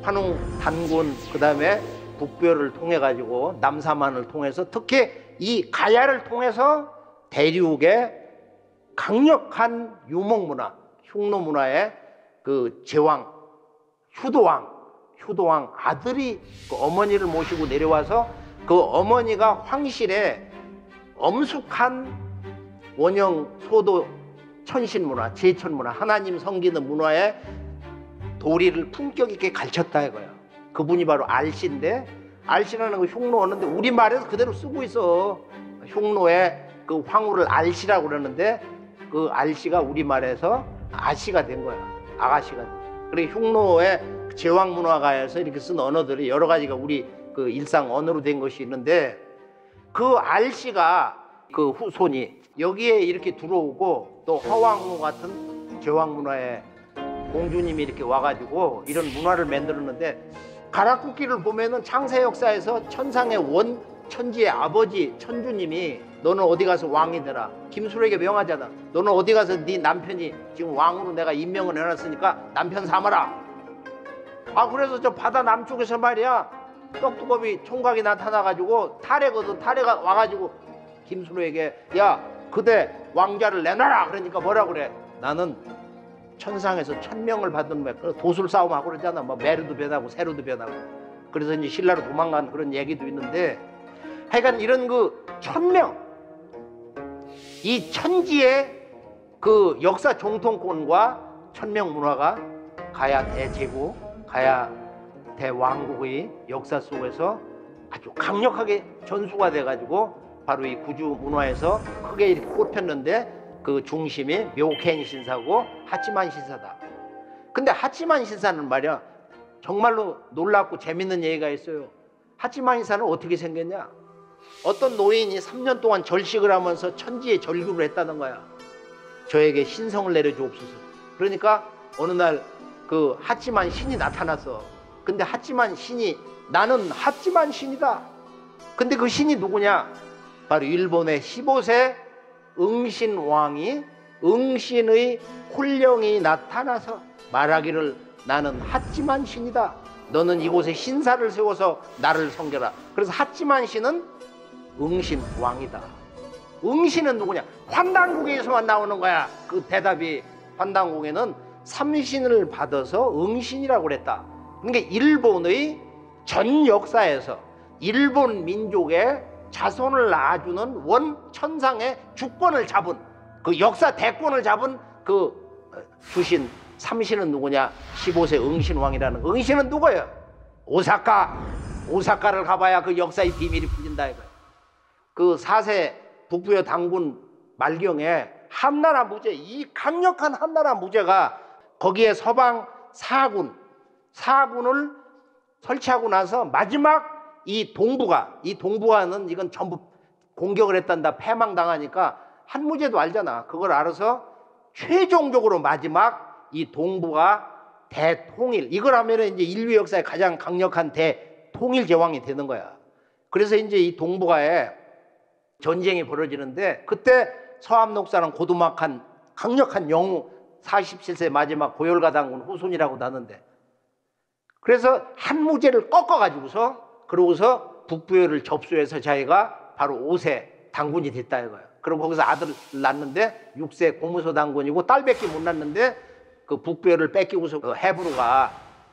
환웅, 단군, 그 다음에 북별을 통해 가지고 남사만을 통해서, 특히 이 가야를 통해서 대륙의 강력한 유목문화, 흉노문화의 그 제왕, 효도왕 아들이 그 어머니를 모시고 내려와서 그 어머니가 황실에 엄숙한 원형 소도 천신 문화, 제천 문화, 하나님 섬기는 문화에 도리를 품격 있게 가르쳤다 이거야. 그분이 바로 알씨인데, 알씨라는 거 흉노 언어인데 우리말에서 그대로 쓰고 있어. 흉노에 그 황후를 알씨라고 그러는데 그 알씨가 우리말에서 아씨가 된 거야. 아가씨가 된 거야. 그래 흉노의 제왕 문화가에서 이렇게 쓴 언어들이 여러 가지가 우리 그 일상 언어로 된 것이 있는데, 그 알씨가 그 후손이 여기에 이렇게 들어오고, 또 허왕무 같은 제왕 문화에 공주님이 이렇게 와가지고 이런 문화를 만들었는데, 가락국기를 보면은 창세 역사에서 천상의 원 천지의 아버지 천주님이 너는 어디 가서 왕이 되라, 김수로에게 명하잖아. 너는 어디 가서 네 남편이 지금 왕으로 내가 임명을 해놨으니까 남편 삼아라. 아 그래서 저 바다 남쪽에서 말이야 떡두꺼비 총각이 나타나가지고 타래거든. 타래가 와가지고 김수로에게 야 그대 왕자를 내놔라. 그러니까 뭐라 그래? 나는 천상에서 천명을 받은 거야. 도술 싸움하고 그러잖아. 뭐 메르도 변하고 세로도 변하고. 그래서 이제 신라로 도망간 그런 얘기도 있는데, 하여간 이런 그 천명, 이 천지의 그 역사 정통권과 천명 문화가 가야 대제국, 가야 대왕국의 역사 속에서 아주 강력하게 전수가 돼가지고 바로 이 구주 문화에서 크게 이렇게 꼽혔는데, 그 중심이 묘캔 신사고 하치만 신사다. 근데 하치만 신사는 말이야 정말로 놀랍고 재밌는 얘기가 있어요. 하치만 신사는 어떻게 생겼냐? 어떤 노인이 3년 동안 절식을 하면서 천지에 절규를 했다는 거야. 저에게 신성을 내려주옵소서. 그러니까 어느 날 그 하치만 신이 나타났어. 근데 하치만 신이 나는 하치만 신이다. 근데 그 신이 누구냐? 바로 일본의 15세 응신왕이 응신의 홀령이 나타나서 말하기를 나는 하치만 신이다. 너는 이곳에 신사를 세워서 나를 섬겨라. 그래서 하치만 신은 응신왕이다. 응신은 누구냐? 환단국에서만 나오는 거야. 그 대답이 환단국에는 삼신을 받아서 응신이라고 그랬다. 그러니까 일본의 전 역사에서 일본 민족의 자손을 낳아주는 원 천상의 주권을 잡은 그 역사 대권을 잡은 그 주신 삼신은 누구냐? 15세 응신왕이라는. 응신은 누구예요? 오사카를 가봐야 그 역사의 비밀이 풀린다 이거예요. 그 4세 북부여 당군 말경에 한나라 무제, 이 강력한 한나라 무제가 거기에 서방 사군을 설치하고 나서 마지막 이 동부가는 이건 전부 공격을 했단다. 패망당하니까 한무제도 알잖아. 그걸 알아서 최종적으로 마지막 이 동부가 대통일, 이걸 하면은 이제 인류 역사의 가장 강력한 대통일 제왕이 되는 거야. 그래서 이제 이 동부가에 전쟁이 벌어지는데, 그때 서암록사는 고두막한 강력한 영웅 47세 마지막 고열가 당군 후손이라고도 하는데, 그래서 한무제를 꺾어가지고서 그러고서 북부여를 접수해서 자기가 바로 5세 당군이 됐다 이거야. 그럼 거기서 아들을 낳는데 6세 고무소 당군이고 딸밖에 못 낳는데, 그 북부여를 뺏기고서 그 헤브루가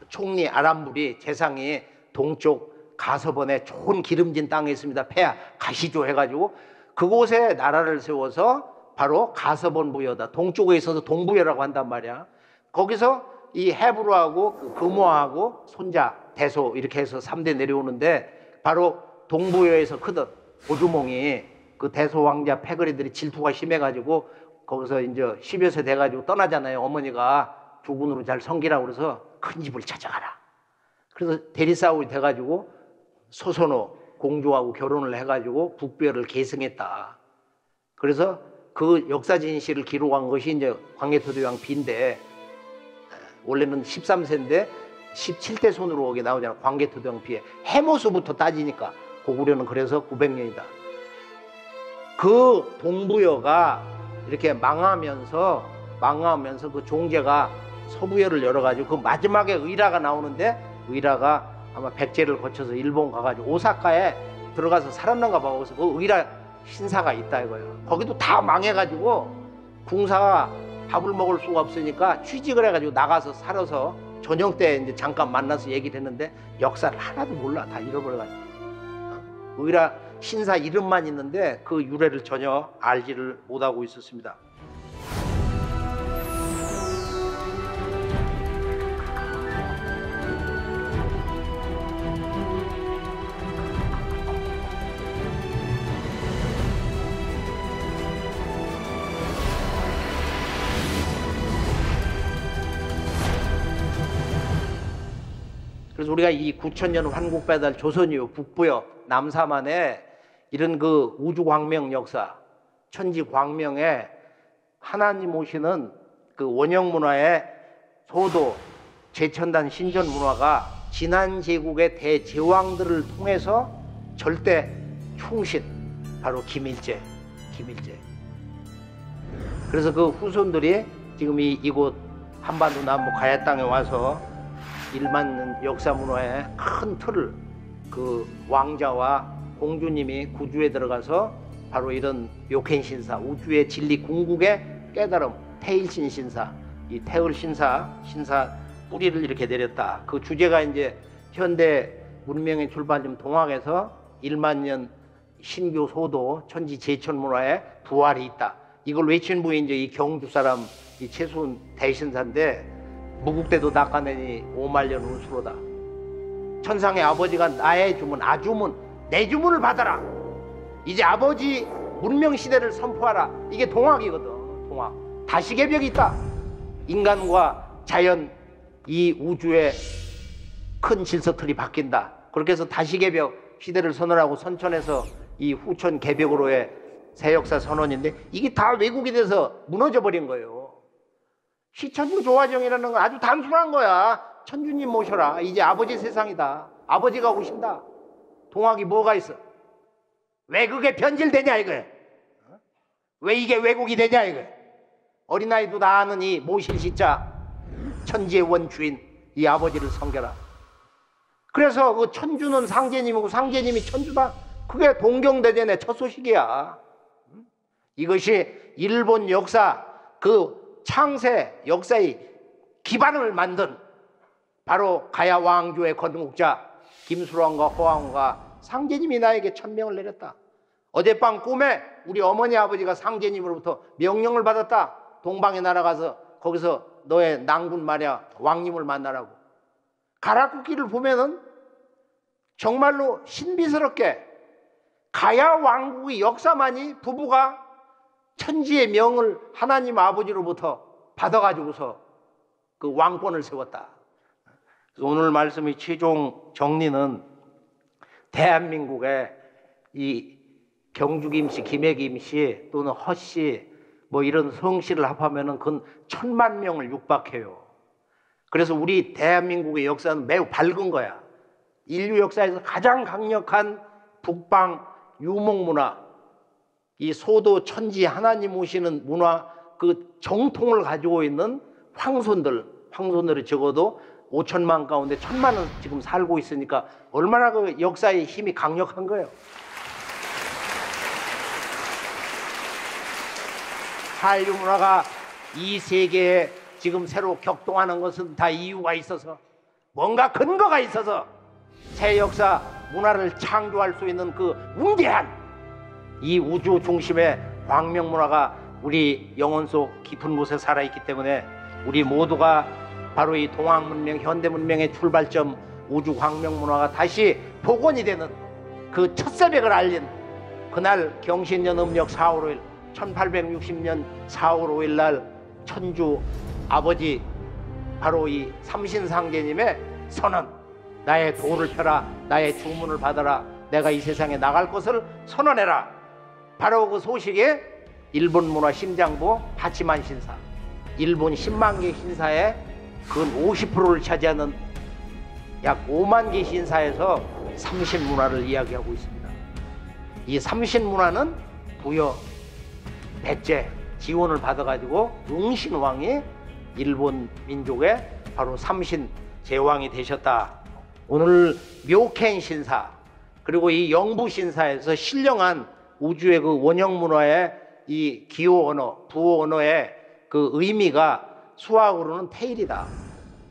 총리 아람불이 재상이 동쪽 가서번에 좋은 기름진 땅에 있습니다. 폐하 가시죠 해가지고 그곳에 나라를 세워서 바로 가서번 부여다. 동쪽에 있어서 동부여라고 한단 말이야. 거기서 이 헤브루하고 그 금호하고 손자 대소 이렇게 해서 3대 내려오는데, 바로 동부여에서 크던 고주몽이 그 대소 왕자 패거리들이 질투가 심해가지고 거기서 이제 10여 세 돼가지고 떠나잖아요. 어머니가 조군으로 잘 섬기라고 그래서 큰 집을 찾아가라. 그래서 대리싸움이 돼가지고 소선호 공주하고 결혼을 해가지고 북부여를 계승했다. 그래서 그 역사 진실을 기록한 것이 이제 광해토대왕 비인데, 원래는 13세인데 17대 손으로 오게 나오잖아. 광개토대왕 비에 해모수부터 따지니까 고구려는 그래서 900년이다. 그 동부여가 이렇게 망하면서 그 종제가 서부여를 열어가지고 그 마지막에 의라가 나오는데, 의라가 아마 백제를 거쳐서 일본 가가지고 오사카에 들어가서 살았는가 봐. 그래서 그 의라 신사가 있다 이거예요. 거기도 다 망해가지고 궁사가 밥을 먹을 수가 없으니까 취직을 해가지고 나가서 살아서 저녁 때 이제 잠깐 만나서 얘기를 했는데 역사를 하나도 몰라. 다 잃어버려가지고. 의라 신사 이름만 있는데 그 유래를 전혀 알지를 못하고 있었습니다. 그래서 우리가 이 9천년 환국배달 조선이요 북부요 남사만에 이런 그 우주광명 역사, 천지광명에 하나님 오시는 그 원형문화의 소도, 제천단 신전문화가 지난 제국의 대제왕들을 통해서 절대 충신, 바로 김일제. 그래서 그 후손들이 지금 이곳 한반도 남부 가야 땅에 와서 일만 역사 문화의 큰 틀을 그 왕자와 공주님이 구주에 들어가서 바로 이런 묘캔 신사, 우주의 진리 궁극의 깨달음, 태일신 신사, 이 태을 신사 뿌리를 이렇게 내렸다. 그 주제가 이제 현대 문명의 출발점 동학에서 1만 년 신교 소도 천지 제천 문화의 부활이 있다. 이걸 외친 분이 이제 이 경주 사람 이 최순 대신사인데 무국대도 낚아내니 5만년 운수로다. 천상의 아버지가 나의 주문, 아주문, 내 주문을 받아라. 이제 아버지 문명 시대를 선포하라. 이게 동학이거든. 동학. 다시개벽이 있다. 인간과 자연, 이 우주의 큰 질서틀이 바뀐다. 그렇게 해서 다시개벽 시대를 선언하고 선천에서 이 후천 개벽으로의 새역사 선언인데 이게 다 왜곡이 돼서 무너져 버린 거예요. 시천주 조화정이라는 건 아주 단순한 거야. 천주님 모셔라. 이제 아버지 세상이다. 아버지가 오신다. 동학이 뭐가 있어? 왜 그게 변질되냐 이거야. 왜 이게 왜곡이 되냐 이거야. 어린아이도 다 아는 이 모실시자 천지의 원주인 이 아버지를 섬겨라. 그래서 그 천주는 상제님이고 상제님이 천주다. 그게 동경대전의 첫 소식이야. 이것이 일본 역사 그 창세 역사의 기반을 만든 바로 가야 왕조의 건국자 김수로왕과 호황과 상제님이 나에게 천명을 내렸다. 어젯밤 꿈에 우리 어머니 아버지가 상제님으로부터 명령을 받았다. 동방에 날아가서 거기서 너의 낭군 말이야 왕님을 만나라고. 가라쿠기를 보면은 정말로 신비스럽게 가야 왕국의 역사만이 부부가 천지의 명을 하나님 아버지로부터 받아가지고서 그 왕권을 세웠다. 그래서 오늘 말씀의 최종 정리는 대한민국의 이 경주김씨, 김해김씨 또는 허씨 뭐 이런 성씨를 합하면은 그건 1000만 명을 육박해요. 그래서 우리 대한민국의 역사는 매우 밝은 거야. 인류 역사에서 가장 강력한 북방 유목문화, 이 소도 천지 하나님 오시는 문화 그 정통을 가지고 있는 황손들이 적어도 5천만 가운데 1000만은 지금 살고 있으니까 얼마나 그 역사의 힘이 강력한 거예요. 한류 문화가 이 세계에 지금 새로 격동하는 것은 다 이유가 있어서 뭔가 근거가 있어서 새 역사 문화를 창조할 수 있는 그 웅대한 이 우주 중심의 광명 문화가 우리 영혼 속 깊은 곳에 살아있기 때문에 우리 모두가 바로 이 동학 문명, 현대 문명의 출발점 우주 광명 문화가 다시 복원이 되는 그 첫 새벽을 알린 그날 경신년 음력 4월 5일 1860년 4월 5일 날 천주 아버지 바로 이 삼신상제님의 선언, 나의 도를 펴라, 나의 주문을 받아라, 내가 이 세상에 나갈 것을 선언해라. 바로 그 소식에 일본 문화 심장부 하치만 신사, 일본 10만 개 신사의 근 50%를 차지하는 약 5만 개 신사에서 삼신문화를 이야기하고 있습니다. 이 삼신문화는 부여, 백제 지원을 받아가지고 웅신왕이 일본 민족의 바로 삼신 제왕이 되셨다. 오늘 묘캔 신사 그리고 이 영부 신사에서 신령한 우주의 그 원형 문화의 이 기호 언어, 부호 언어의 그 의미가 수학으로는 태일이다,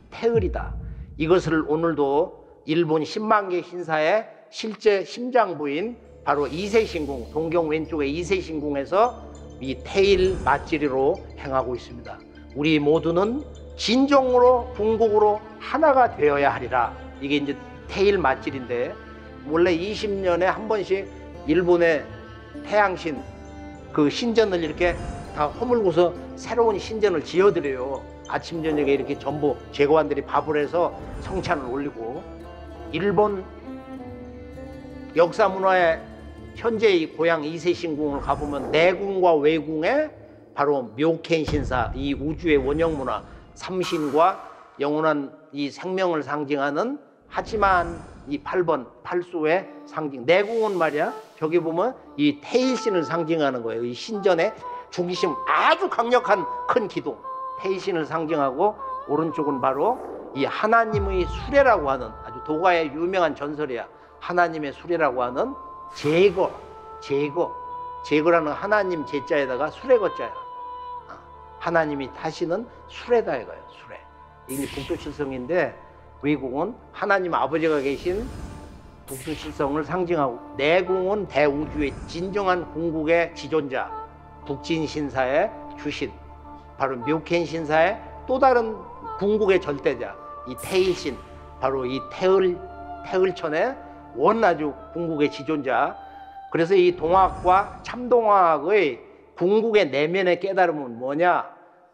태을이다. 이것을 오늘도 일본 10만 개 신사의 실제 심장부인 바로 이세신궁, 동경 왼쪽의 이세신궁에서 이 태일 맞지리로 행하고 있습니다. 우리 모두는 진정으로 궁극으로 하나가 되어야 하리라. 이게 이제 태일 맞지리인데 원래 20년에 한 번씩 일본의 태양신 그 신전을 이렇게 다 허물고서 새로운 신전을 지어드려요. 아침 저녁에 이렇게 전부 제거관들이 밥을 해서 성찬을 올리고 일본 역사 문화의 현재의 고향 이세신궁을 가보면 내궁과 외궁에 바로 묘켄 신사, 이 우주의 원형 문화, 삼신과 영원한 이 생명을 상징하는, 하지만 이 8번 팔수의 상징 내궁은 말이야, 저기 보면 이 태일신을 상징하는 거예요. 이 신전의 중심 아주 강력한 큰 기둥 태일신을 상징하고, 오른쪽은 바로 이 하나님의 수레라고 하는 아주 도가의 유명한 전설이야. 하나님의 수레라고 하는 제거라는 하나님 제자에다가 수레거자야. 하나님이 타시는 수레다 이거예요. 수레. 이게 북두칠성인데, 외궁은 하나님 아버지가 계신 북두칠성을 상징하고, 내궁은 대우주의 진정한 궁극의 지존자, 북진신사의 주신, 바로 묘켄 신사의 또 다른 궁극의 절대자, 이 태일신, 바로 이 태을천의 원아주 궁극의 지존자. 그래서 이 동학과 참동학의 궁극의 내면의 깨달음은 뭐냐?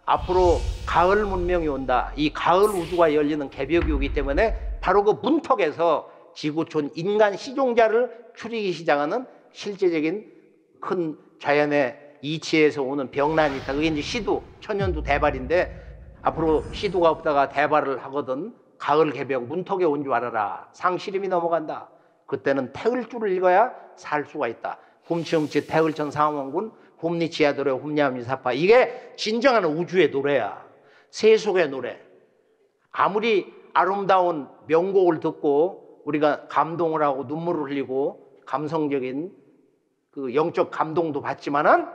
앞으로 가을 문명이 온다. 이 가을 우주가 열리는 개벽이 오기 때문에 바로 그 문턱에서 지구촌 인간 시종자를 추리기 시작하는 실제적인 큰 자연의 이치에서 오는 병난이 있다. 그게 이제 시두, 천연두 대발인데, 앞으로 시두가 없다가 대발을 하거든. 가을 개벽 문턱에 온 줄 알아라. 상시림이 넘어간다. 그때는 태을주를 읽어야 살 수가 있다. 훔치훔치 태을천 상원군 홈니치야도레 홈냐미사파. 이게 진정한 우주의 노래야. 세속의 노래. 아무리 아름다운 명곡을 듣고 우리가 감동을 하고 눈물을 흘리고 감성적인 그 영적 감동도 받지만은,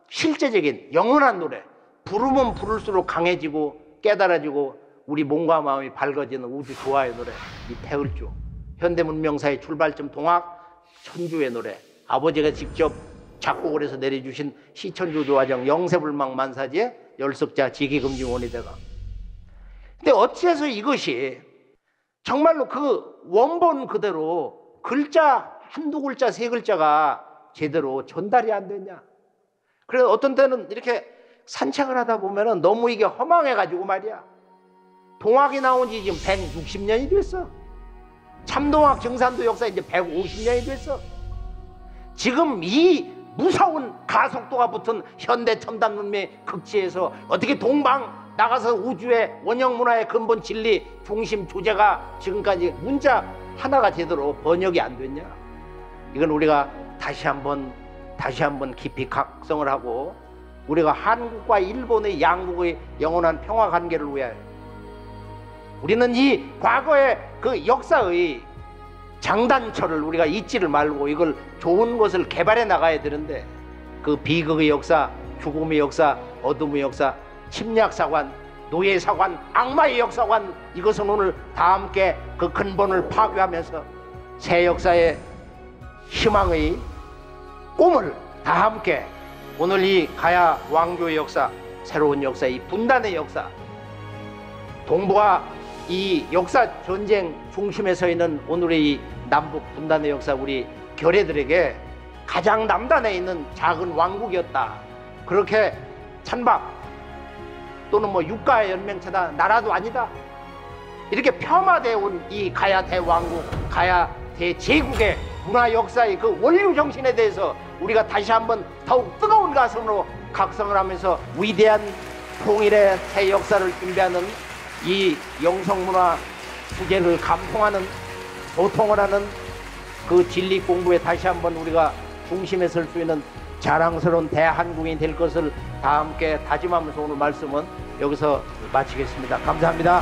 실제적인 영원한 노래, 부르면 부를수록 강해지고 깨달아지고 우리 몸과 마음이 밝아지는 우주 조화의 노래, 이 태을주. 현대문명사의 출발점 동학 천주의 노래, 아버지가 직접 작곡을 해서 내려주신 시천주 조화정 영세불망 만사지의 열석자 지기금징원이다가. 근데 어찌해서 이것이 정말로 그 원본 그대로 글자 한두 글자 세 글자가 제대로 전달이 안 되냐. 그래서 어떤 때는 이렇게 산책을 하다 보면은 너무 이게 허망해가지고 말이야. 동학이 나온 지 지금 160년이 됐어. 참동학 정산도 역사 이제 150년이 됐어. 지금 이 무서운 가속도가 붙은 현대 첨단 문명의 극치에서 어떻게 동방 나가서 우주의 원형 문화의 근본 진리 중심 주제가 지금까지 문자 하나가 제대로 번역이 안 됐냐. 이건 우리가 다시 한번 깊이 각성을 하고, 우리가 한국과 일본의 양국의 영원한 평화 관계를 위하여, 우리는 이 과거의 그 역사의 장단철을 우리가 잊지를 말고 이걸 좋은 것을 개발해 나가야 되는데, 그 비극의 역사, 죽음의 역사, 어둠의 역사, 침략사관, 노예사관, 악마의 역사관, 이것은 오늘 다 함께 그 근본을 파괴하면서 새 역사의 희망의 꿈을 다 함께, 오늘 이 가야 왕조의 역사, 새로운 역사, 이 분단의 역사, 동북아 이 역사 전쟁 중심에 서 있는 오늘의 이 남북 분단의 역사, 우리 결애들에게 가장 남단에 있는 작은 왕국이었다. 그렇게 찬밥 또는 뭐 육가의 연맹체다, 나라도 아니다, 이렇게 폄하되어 온 이 가야 대왕국, 가야 대제국의 문화 역사의 그 원류 정신에 대해서 우리가 다시 한번 더욱 뜨거운 가슴으로 각성을 하면서 위대한 통일의 새 역사를 준비하는 이 영성문화 부재를 감통하는, 소통을 하는 그 진리 공부에 다시 한번 우리가 중심에 설 수 있는 자랑스러운 대한국인이 될 것을 다 함께 다짐하면서 오늘 말씀은 여기서 마치겠습니다. 감사합니다.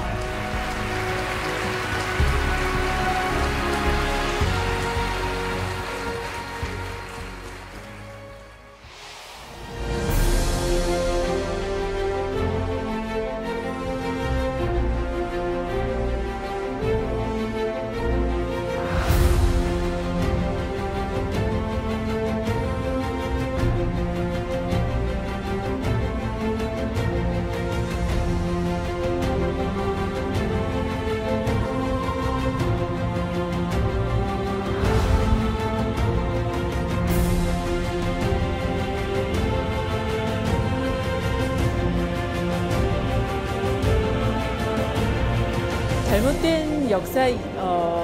잘못된 역사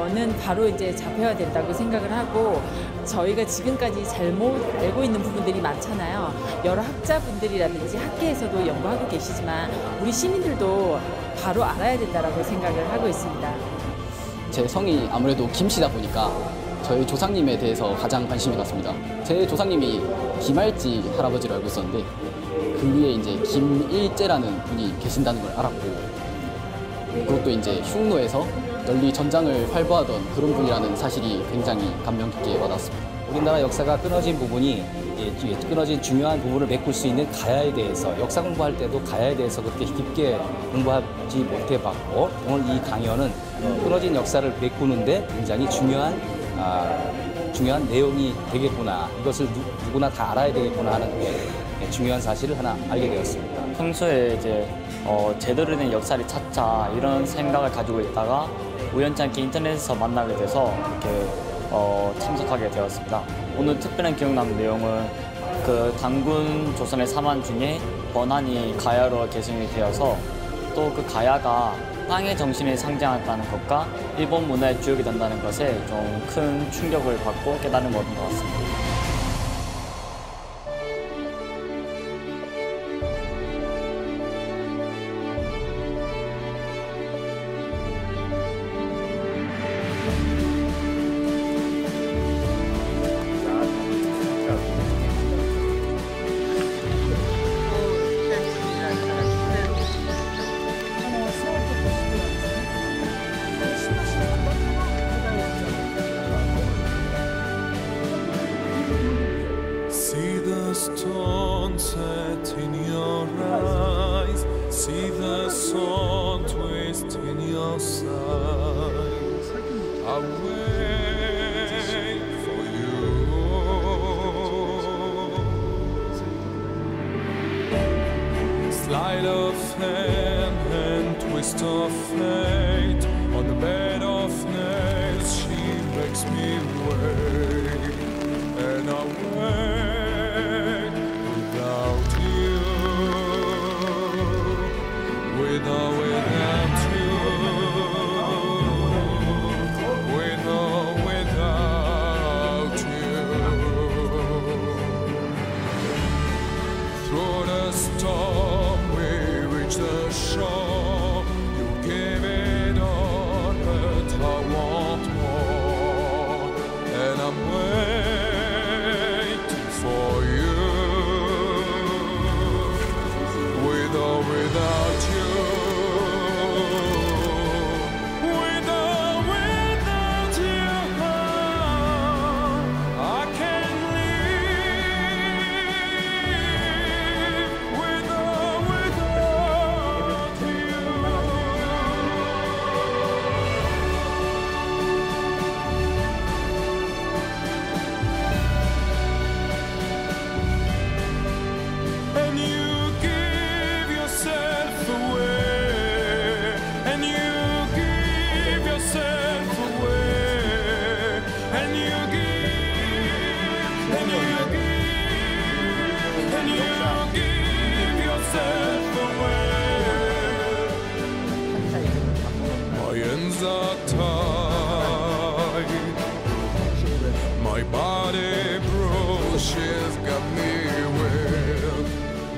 거는 바로 이제 잡혀야 된다고 생각을 하고, 저희가 지금까지 잘못 알고 있는 부분들이 많잖아요. 여러 학자분들이라든지 학계에서도 연구하고 계시지만 우리 시민들도 바로 알아야 된다라고 생각을 하고 있습니다. 제 성이 아무래도 김씨다 보니까 저희 조상님에 대해서 가장 관심이 갔습니다. 제 조상님이 김할지 할아버지로 알고 있었는데 그 위에 이제 김일제라는 분이 계신다는 걸 알았고, 그것도 이제 흉노에서 널리 전장을 활보하던 그런 분이라는 사실이 굉장히 감명 깊게 와닿았습니다. 우리나라 역사가 끊어진 부분이, 끊어진 중요한 부분을 메꿀 수 있는 가야에 대해서, 역사 공부할 때도 가야에 대해서 그렇게 깊게 공부하지 못해봤고, 오늘 이 강연은 끊어진 역사를 메꾸는데 굉장히 중요한 내용이 되겠구나, 이것을 누구나 다 알아야 되겠구나 하는 중요한 사실을 하나 알게 되었습니다. 평소에 이제 제대로 된 역사를 찾자 이런 생각을 가지고 있다가 우연찮게 인터넷에서 만나게 돼서 이렇게 참석하게 되었습니다. 오늘 특별한 기억 남는 내용은 그 단군 조선의 사만 중에 번안이 가야로 개성이 되어서, 또 그 가야가 땅의 정신을 상징한다는 것과 일본 문화의 주역이 된다는 것에 좀 큰 충격을 받고 깨달음을 얻은 것 같습니다. See the stone set in your eyes, see the sun twist in your sides. I wait for you. Slide of hand and twist of fate, on the bed of nails she makes me wait, and I wait without you, without you, without you. Through the storm we reach the shore. You gave it all, but I want more, and I'm waiting for you, with or without you. With or without you, I can't live. With or without you. And you give yourself away, and you give yourself away, and you give, and you give, and you give yourself away. My hands are tied, my body broke, she's got me with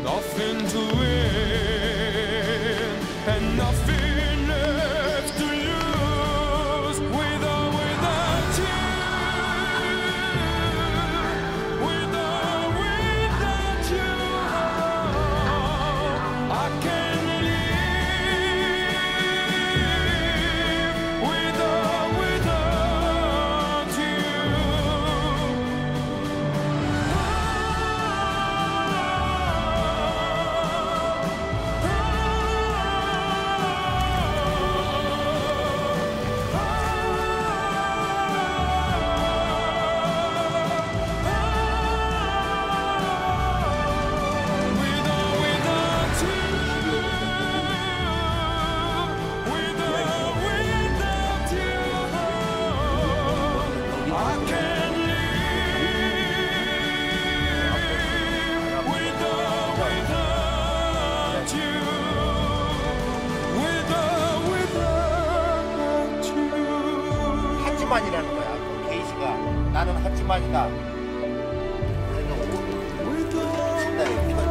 nothing to win and nothing left to lose. With or without you, with or without you, 하지만이라는 거야. 그 게이시가 나는 하지만이다. 그러니까 신나게 펴.